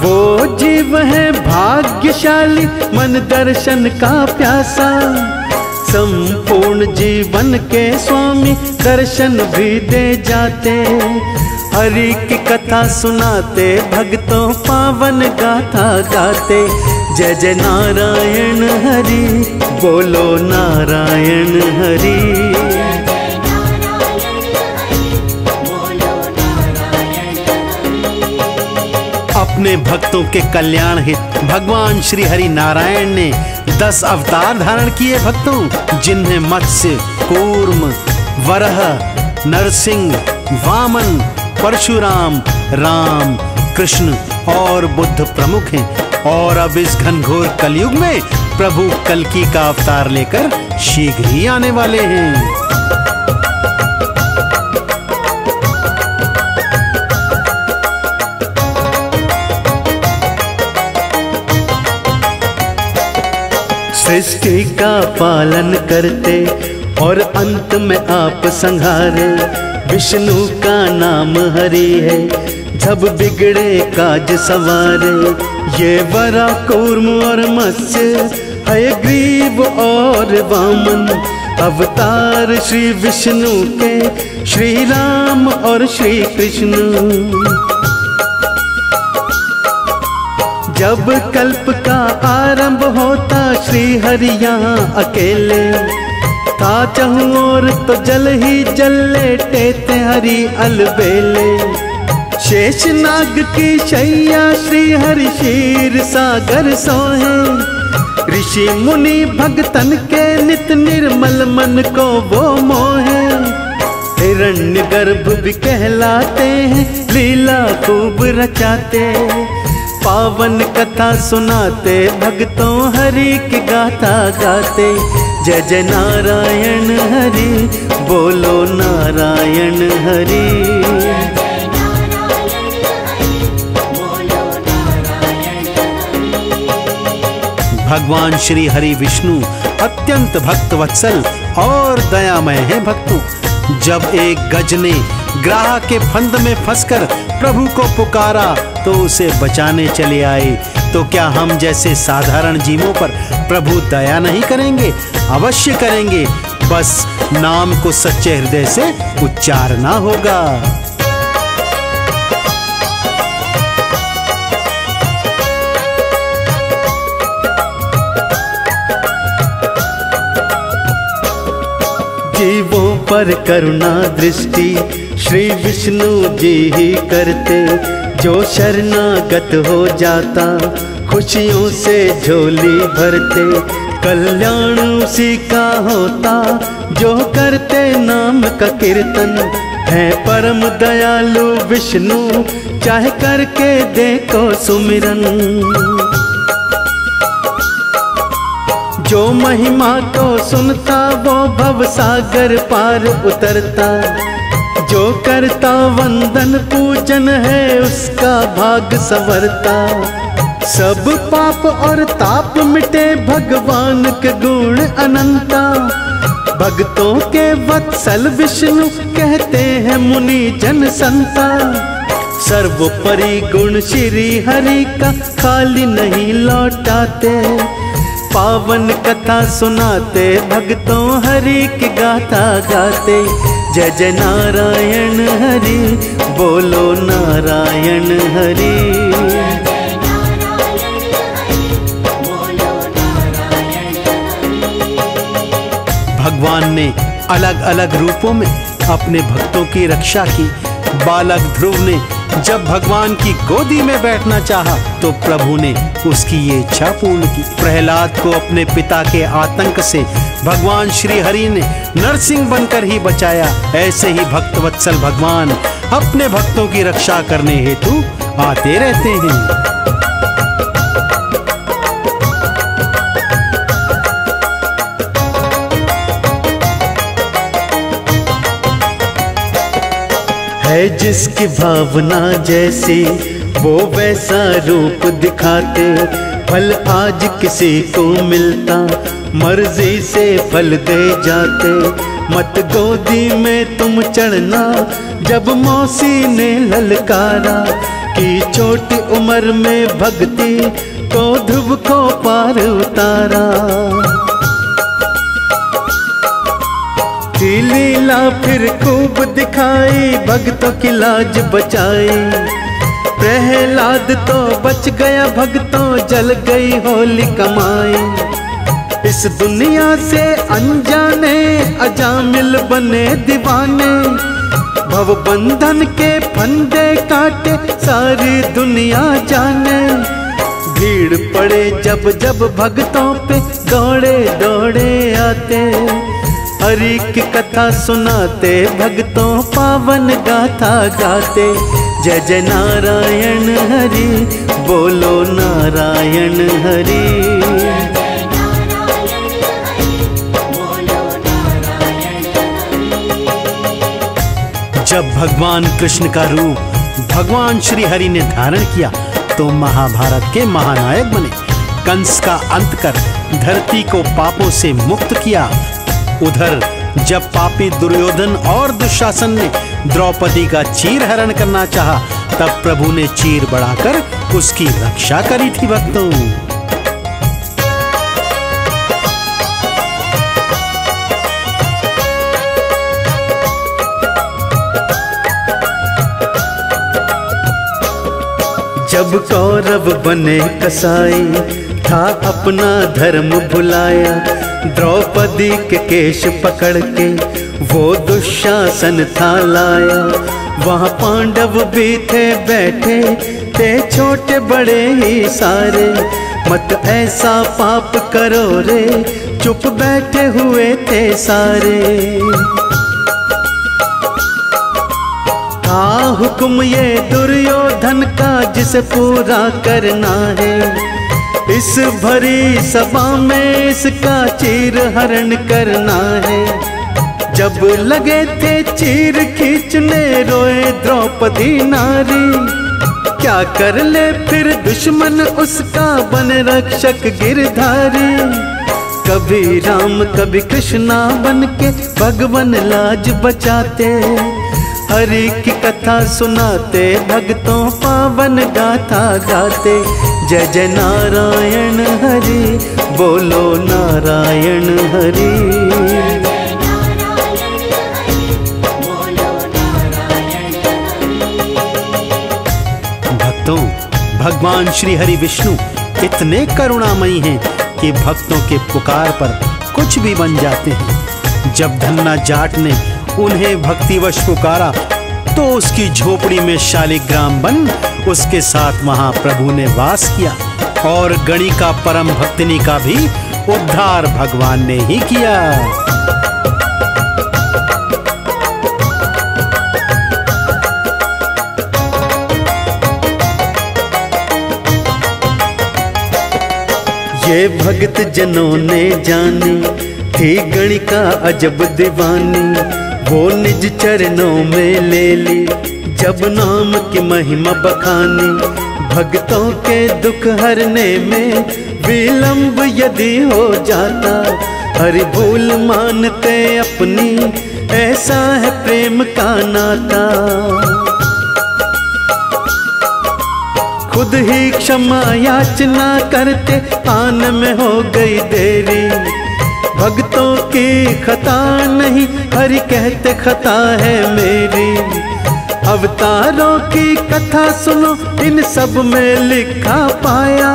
वो जीव है भाग्यशाली, मन दर्शन का प्यासा। संपूर्ण जीवन के स्वामी, दर्शन भी दे जाते। हरि की कथा सुनाते, भक्तों पावन गाथा गाते। जय जय नारायण हरि, बोलो नारायण हरि। अपने भक्तों के कल्याण हित भगवान श्री हरि नारायण ने 10 अवतार धारण किए भक्तों, जिनमें मत्स्य, कूर्म, वरह, नरसिंह, वामन, परशुराम, राम, कृष्ण और बुद्ध प्रमुख हैं। और अब इस घनघोर कलयुग में प्रभु कल्कि का अवतार लेकर शीघ्र ही आने वाले हैं। सृष्टि का पालन करते और अंत में आप संहारे। विष्णु का नाम हरि है, जब बिगड़े काज सवारे। ये वरा कूर्म और मत्स्य है, ग्रीव और वामन। अवतार श्री विष्णु के, श्री राम और श्री कृष्ण। जब कल्प का आरंभ होता, श्री हरि यहाँ अकेले था। चहु और तो जल ही जल लेटे थे हरि अलबेले। शेष नाग की शैया, श्री हरि क्षीर सागर सोहे। ऋषि मुनि भगतन के नित निर्मल मन को वो मोहे। हिरण्य गर्भ भी कहलाते हैं, लीला खूब रचाते। पावन कथा सुनाते, भक्तों हरि की गाथा गाते। जय जय नारायण हरि, बोलो नारायण हरि। भगवान श्री हरि विष्णु अत्यंत भक्त वत्सल और दयामय है भक्तों। जब एक गज ने ग्राह के फंद में फंसकर प्रभु को पुकारा तो उसे बचाने चले आए। तो क्या हम जैसे साधारण जीवों पर प्रभु दया नहीं करेंगे? अवश्य करेंगे, बस नाम को सच्चे हृदय से उच्चारना होगा। जीवों पर करुणा दृष्टि श्री विष्णु जी ही करते। जो शरणागत हो जाता, खुशियों से झोली भरते। कल्याण उसी का होता, जो करते नाम का कीर्तन। है परम दयालु विष्णु, चाहे करके देखो सुमिरन। जो महिमा को सुनता, वो भव सागर पार उतरता। जो करता वंदन पूजन है, उसका भाग संवरता। सब पाप और ताप मिटे, भगवान के गुण अनंता। भक्तों के वत्सल विष्णु, कहते हैं मुनि जन संता। सर्वोपरि गुण श्री हरि का, खाली नहीं लौटाते। पावन कथा सुनाते, भक्तों हरि की गाथा गाते। जय जय नारायण हरि, बोलो नारायण हरि। भगवान ने अलग अलग रूपों में अपने भक्तों की रक्षा की। बालक ध्रुव ने जब भगवान की गोदी में बैठना चाहा तो प्रभु ने उसकी ये इच्छा पूर्ण की। प्रहलाद को अपने पिता के आतंक से भगवान श्री हरि ने नरसिंह बनकर ही बचाया। ऐसे ही भक्त वत्सल भगवान अपने भक्तों की रक्षा करने हेतु आते रहते हैं। है जिसकी भावना जैसी वो वैसा रूप दिखाते। फल आज किसी को मिलता मर्जी से फल दे जाते। मत गोदी में तुम चढ़ना जब मौसी ने ललकारा कि छोटी उम्र में भक्ति को ध्रुव को पार उतारा। की लीला फिर खूब दिखाई भक्तों की लाज बचाई। प्रहलाद तो बच गया भक्तों जल गई होली कमाई। इस दुनिया से अनजाने अजामिल बने दीवाने। भव बंधन के फंदे काटे सारी दुनिया जाने। भीड़ पड़े जब जब भक्तों पे दौड़े दौड़े आते। हरि की कथा सुनाते भक्तों पावन गाथा गाते। जय जय नारायण हरि बोलो नारायण हरि। जब भगवान कृष्ण का रूप भगवान श्री हरि ने धारण किया तो महाभारत के महानायक बने। कंस का अंत कर धरती को पापों से मुक्त किया। उधर जब पापी दुर्योधन और दुशासन ने द्रौपदी का चीर हरण करना चाहा तब प्रभु ने चीर बढ़ाकर उसकी रक्षा करी थी भक्तों। जब कौरव बने कसाई था अपना धर्म भुलाया। द्रौपदी के केश पकड़ के वो दुशासन था लाया। वहाँ पांडव भी थे बैठे थे छोटे बड़े ही सारे। मत ऐसा पाप करो रे चुप बैठे हुए थे सारे। हुक्म ये दुर्योधन का जिसे पूरा करना है। इस भरी सभा में इसका चीर हरण करना है। जब लगे थे चीर खींचने रोए द्रौपदी नारी। क्या कर ले फिर दुश्मन उसका बन रक्षक गिरधारी। कभी राम कभी कृष्णा बन के भगवान लाज बचाते। हरि की कथा सुनाते भक्तों पावन गाथा गाते। जय जय नारायण हरि बोलो नारायण हरि। भक्तों भगवान श्री हरि विष्णु इतने करुणामयी हैं कि भक्तों के पुकार पर कुछ भी बन जाते हैं। जब धन्ना जाट ने उन्हें भक्तिवश पुकारा तो उसकी झोपड़ी में शालिग्राम बन उसके साथ महाप्रभु ने वास किया। और गणिका परम भक्तिनी का भी उद्धार भगवान ने ही किया। ये भक्त जनों ने जानी थी गणिका अजब दीवानी। वो निज चरणों में ले ली जब नाम की महिमा बखानी। भक्तों के दुख हरने में विलंब यदि हो जाता। हरि भूल मानते अपनी ऐसा है प्रेम का नाता। खुद ही क्षमा याचना करते आन में हो गई देरी। भक्तों की खता नहीं हरि कहते खता है मेरी। अवतारों की कथा सुनो इन सब में लिखा पाया।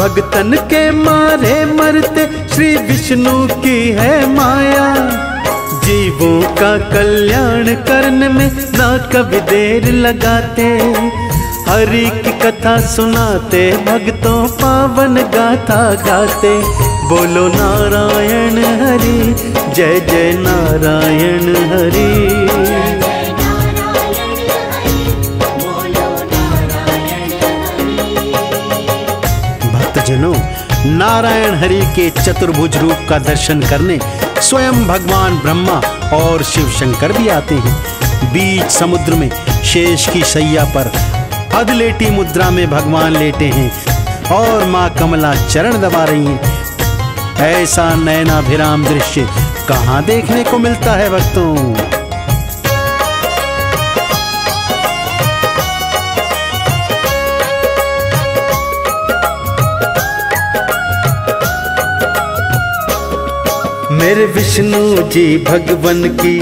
भगतन के मारे मरते श्री विष्णु की है माया। जीवों का कल्याण करने में ना कभी देर लगाते, हरि की कथा सुनाते, भक्तों पावन गाथा गाते। बोलो नारायण हरि, जय जय नारायण हरि। भक्तजनों, नारायण हरि के चतुर्भुज रूप का दर्शन करने स्वयं भगवान ब्रह्मा और शिव शंकर भी आते हैं। बीच समुद्र में शेष की शैया पर अधलेटी मुद्रा में भगवान लेटे हैं और माँ कमला चरण दबा रही हैं। ऐसा नयनाभिराम दृश्य कहाँ देखने को मिलता है भक्तों। मेरे विष्णु जी भगवन की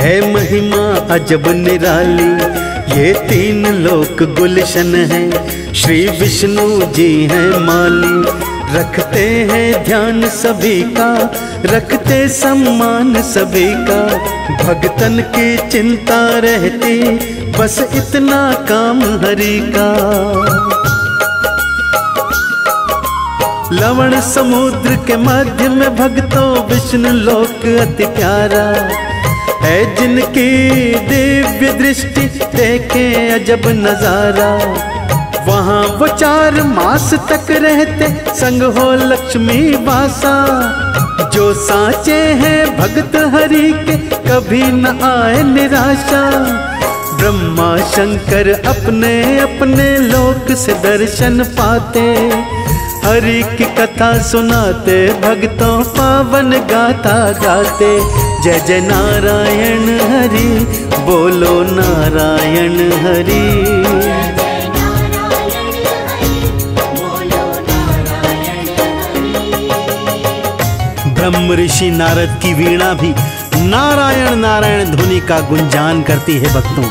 है महिमा अजब निराली। ये तीन लोक गुलशन है, श्री विष्णु जी हैं माली। रखते हैं ध्यान सभी का, रखते सम्मान सभी का। भगतन की चिंता रहती, बस इतना काम हरि का। लवण समुद्र के मध्य में भक्तों विष्णु लोक अति प्यारा है। जिनकी दिव्य दृष्टि देखे अजब नजारा। वहाँ वो 4 मास तक रहते, संग हो लक्ष्मी वासा। जो साचे हैं भक्त हरि के, कभी न आए निराशा। ब्रह्मा शंकर अपने अपने लोक से दर्शन पाते, हरि की कथा सुनाते, भक्तों पावन गाथा गाते। जय जय नारायण हरि, बोलो नारायण हरि। ब्रह्म ऋषि नारद की वीणा भी नारायण नारायण ध्वनि का गुंजान करती है भक्तों।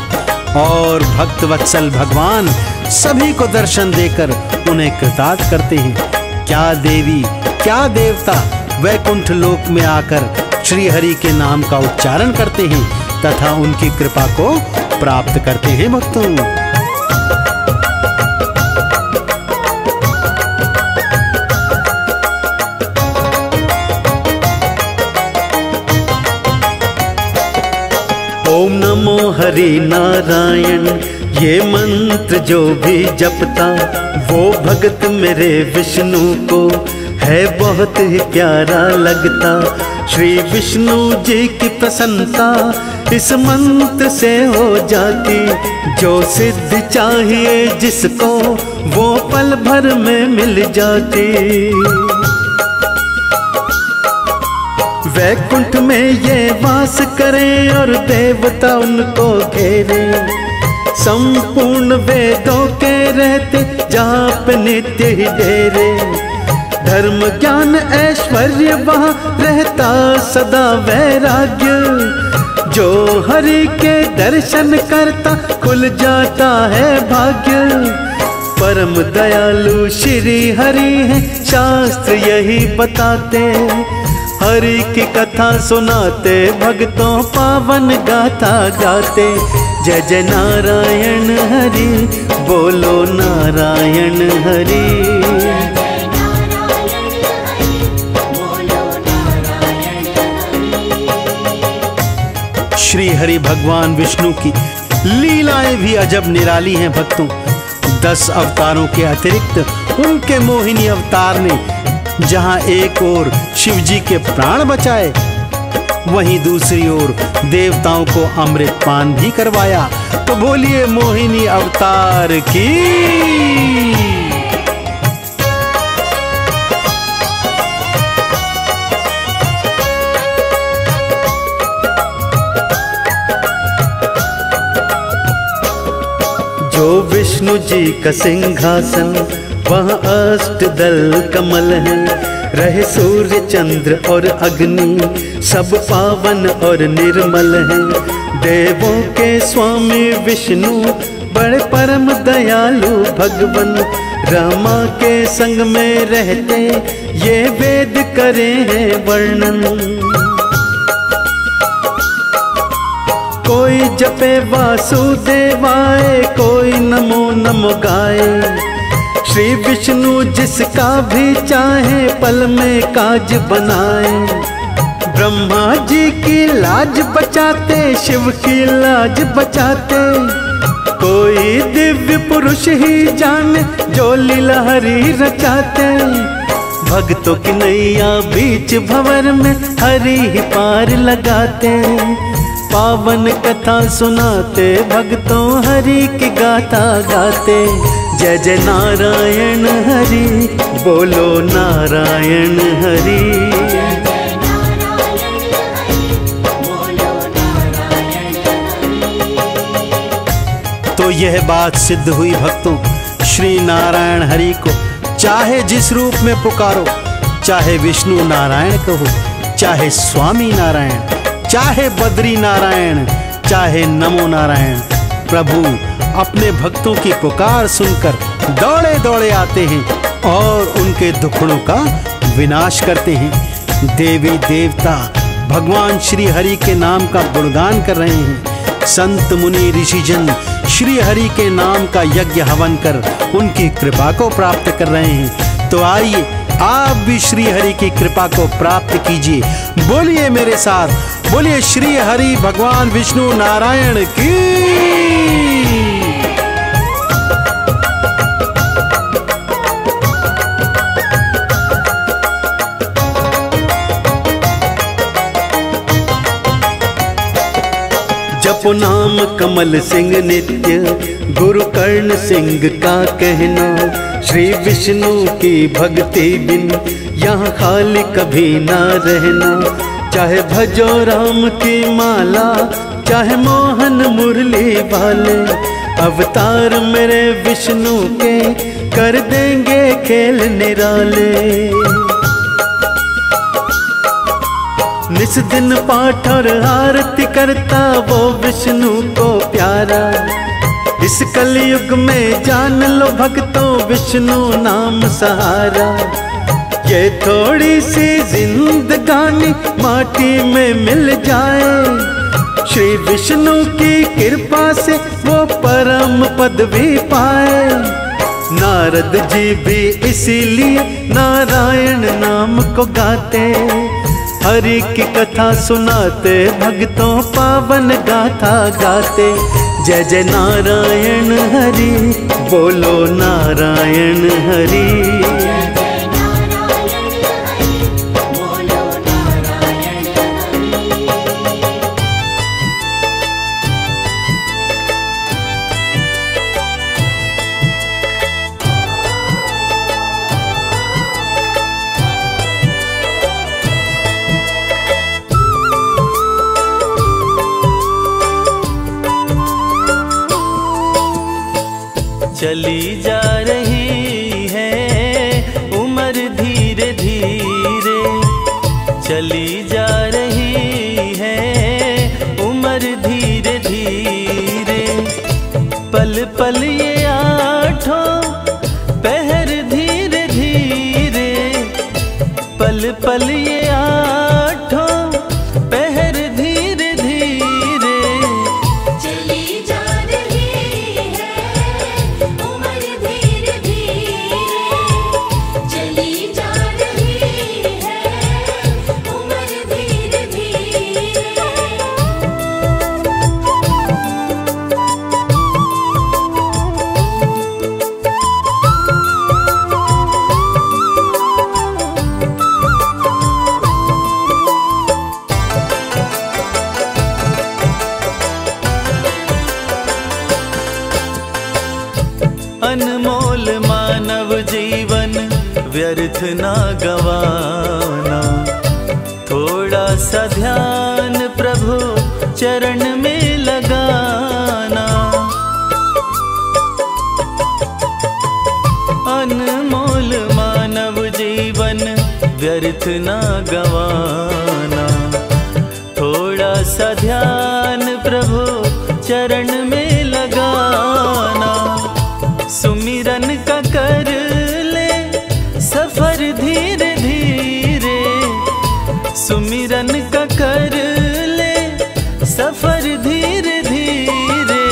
और भक्त वत्सल भगवान सभी को दर्शन देकर उन्हें कृतार्थ करते हैं। क्या देवी क्या देवता वैकुंठ लोक में आकर श्री हरि के नाम का उच्चारण करते हैं तथा उनकी कृपा को प्राप्त करते हैं भक्तों। ओम नमो हरि नारायण, ये मंत्र जो भी जपता, वो भगत मेरे विष्णु को है बहुत ही प्यारा लगता। श्री विष्णु जी की प्रसन्नता इस मंत्र से हो जाती। जो सिद्ध चाहिए जिसको, वो पल भर में मिल जाती। वैकुंठ में ये वास करें और देवता उनको घेरे। संपूर्ण वेदों के रहते, जहाँ पे नित्य ही डेरे। धर्म ज्ञान ऐश्वर्य वहाँ रहता सदा वैराग्य। जो हरि के दर्शन करता, खुल जाता है भाग्य। परम दयालु श्री हरि हैं, शास्त्र यही बताते। हरि की कथा सुनाते, भक्तों पावन गाथा गाते। जय जय नारायण हरि, बोलो नारायण हरि। श्री हरि भगवान विष्णु की लीलाएं भी अजब निराली हैं भक्तों। 10 अवतारों के अतिरिक्त उनके मोहिनी अवतार ने जहां एक ओर शिव जी के प्राण बचाए, वहीं दूसरी ओर देवताओं को अमृत पान भी करवाया। तो बोलिए मोहिनी अवतार की। जो विष्णु जी का सिंहासन, वहाँ अष्टदल कमल है। रहे सूर्य चंद्र और अग्नि, सब पावन और निर्मल हैं। देवों के स्वामी विष्णु, बड़े परम दयालु भगवन। रमा के संग में रहते ये वेद करे हैं वर्णन। कोई जपे वासुदेवाय, कोई नमो नमो गाए। श्री विष्णु जिसका भी चाहे पल में काज बनाए। ब्रह्मा जी की लाज बचाते, शिव की लाज बचाते। कोई दिव्य पुरुष ही जाने जो लीला हरि रचाते। भक्तों की नैया बीच भंवर में हरि ही पार लगाते। पावन कथा सुनाते, भक्तों हरि की गाथा गाते। जय जय नारायण हरि, बोलो नारायण हरि। तो यह बात सिद्ध हुई भक्तों, श्री नारायण हरि को चाहे जिस रूप में पुकारो, चाहे विष्णु नारायण कहो, चाहे स्वामी नारायण, चाहे बद्री नारायण, चाहे नमो नारायण, प्रभु अपने भक्तों की पुकार सुनकर दौड़े दौड़े आते हैं और उनके दुखड़ों का विनाश करते हैं। देवी देवता भगवान श्री हरि के नाम का गुणगान कर रहे हैं। संत मुनि ऋषिजन श्री हरि के नाम का यज्ञ हवन कर उनकी कृपा को प्राप्त कर रहे हैं। तो आइए आप भी श्री हरि की कृपा को प्राप्त कीजिए। बोलिए मेरे साथ, बोलिए श्री हरि भगवान विष्णु नारायण की। जपो नाम कमल सिंह नित्य, गुरु कर्ण सिंह का कहना। श्री विष्णु की भक्ति बिन यहाँ खाली कभी ना रहना। चाहे भजो राम की माला, चाहे मोहन मुरली वाले। अवतार मेरे विष्णु के कर देंगे खेल निराले। निस दिन पाठ और आरती करता वो विष्णु को प्यारा। इस कलयुग में जान लो भक्तों, विष्णु नाम सहारा। ये थोड़ी सी जिंदगानी माटी में मिल जाए, श्री विष्णु की कृपा से वो परम पदवी पाए। नारद जी भी इसीलिए नारायण नाम को गाते। हरि की कथा सुनाते, भक्तों पावन गाथा गाते। जय जय नारायण हरि, बोलो नारायण हरि। चली जा रही है उम्र धीरे धीरे, चली जा रही है उम्र धीरे धीरे। पल पल ये आठों पहर धीरे धीरे, पल पल ये आठों पहर धीरे धीरे। चली जा रही है उम्र धीरे धीरे, चली जा रही है उम्र धीरे धीरे। अनमोल मानव जीवन व्यर्थ ना गवाना, थोड़ा सा ध्यान प्रभु चरण में लगाना। अनमोल मानव जीवन व्यर्थ ना गवाना, थोड़ा सा ध्यान प्रभु चरण में लगाना। सुमिरन का कर सफर धीरे धीरे सुमिरन का कर ले सफर धीरे धीरे।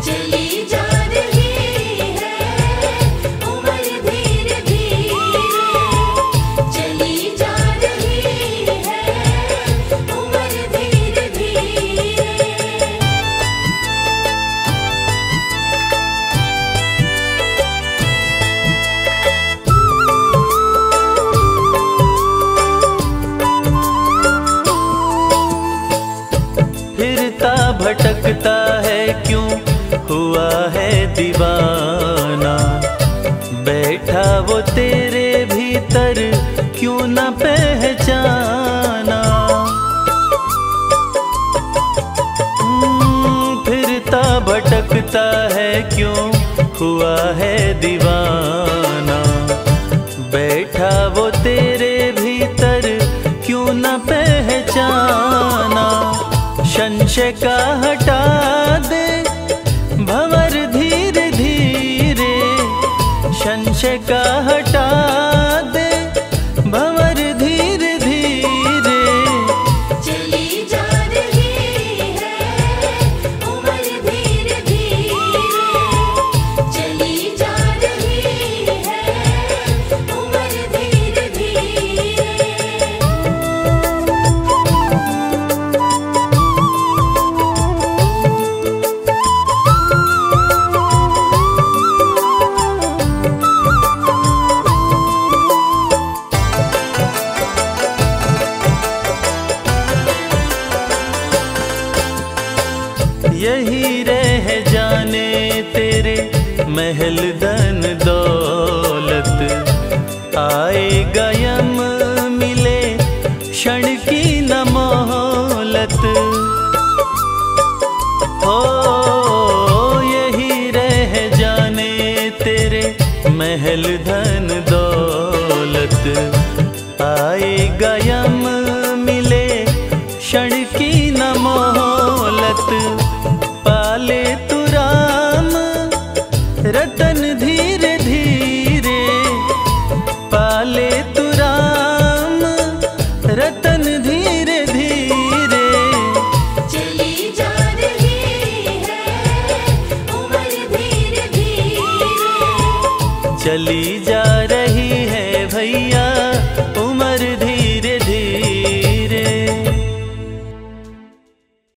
चली जा रही है उम्र धीरे धीरे, चली जा रही है उम्र धीरे धीरे। फिरता भटकता है क्यों हुआ है दीवाना, बैठा वो तेरे भीतर क्यों न पहचाना। फिरता भटकता है क्यों हुआ है दीवाना, बैठा वो तेरे भीतर क्यों न पहचाना। संशय का हटा दे भंवर धीरे धीरे, संशय का हटा दे भंवर धीरे धीरे। चली जा रही है उम्र धीरे धीरे, चली जा रही है उम्र धीरे धीरे। यही रह जाने तेरे महल धन दौलत, आएगा यम मिले क्षण की न मोहलत। हो यही रह जाने तेरे महल धन दौलत, आएगा यम मिले क्षण की न मोहलत। पाले तू राम रतन धीरे धीरे, पाले तू राम रतन धीरे धीरे। चली जा रही है उम्र धीरे धीरे, चली जा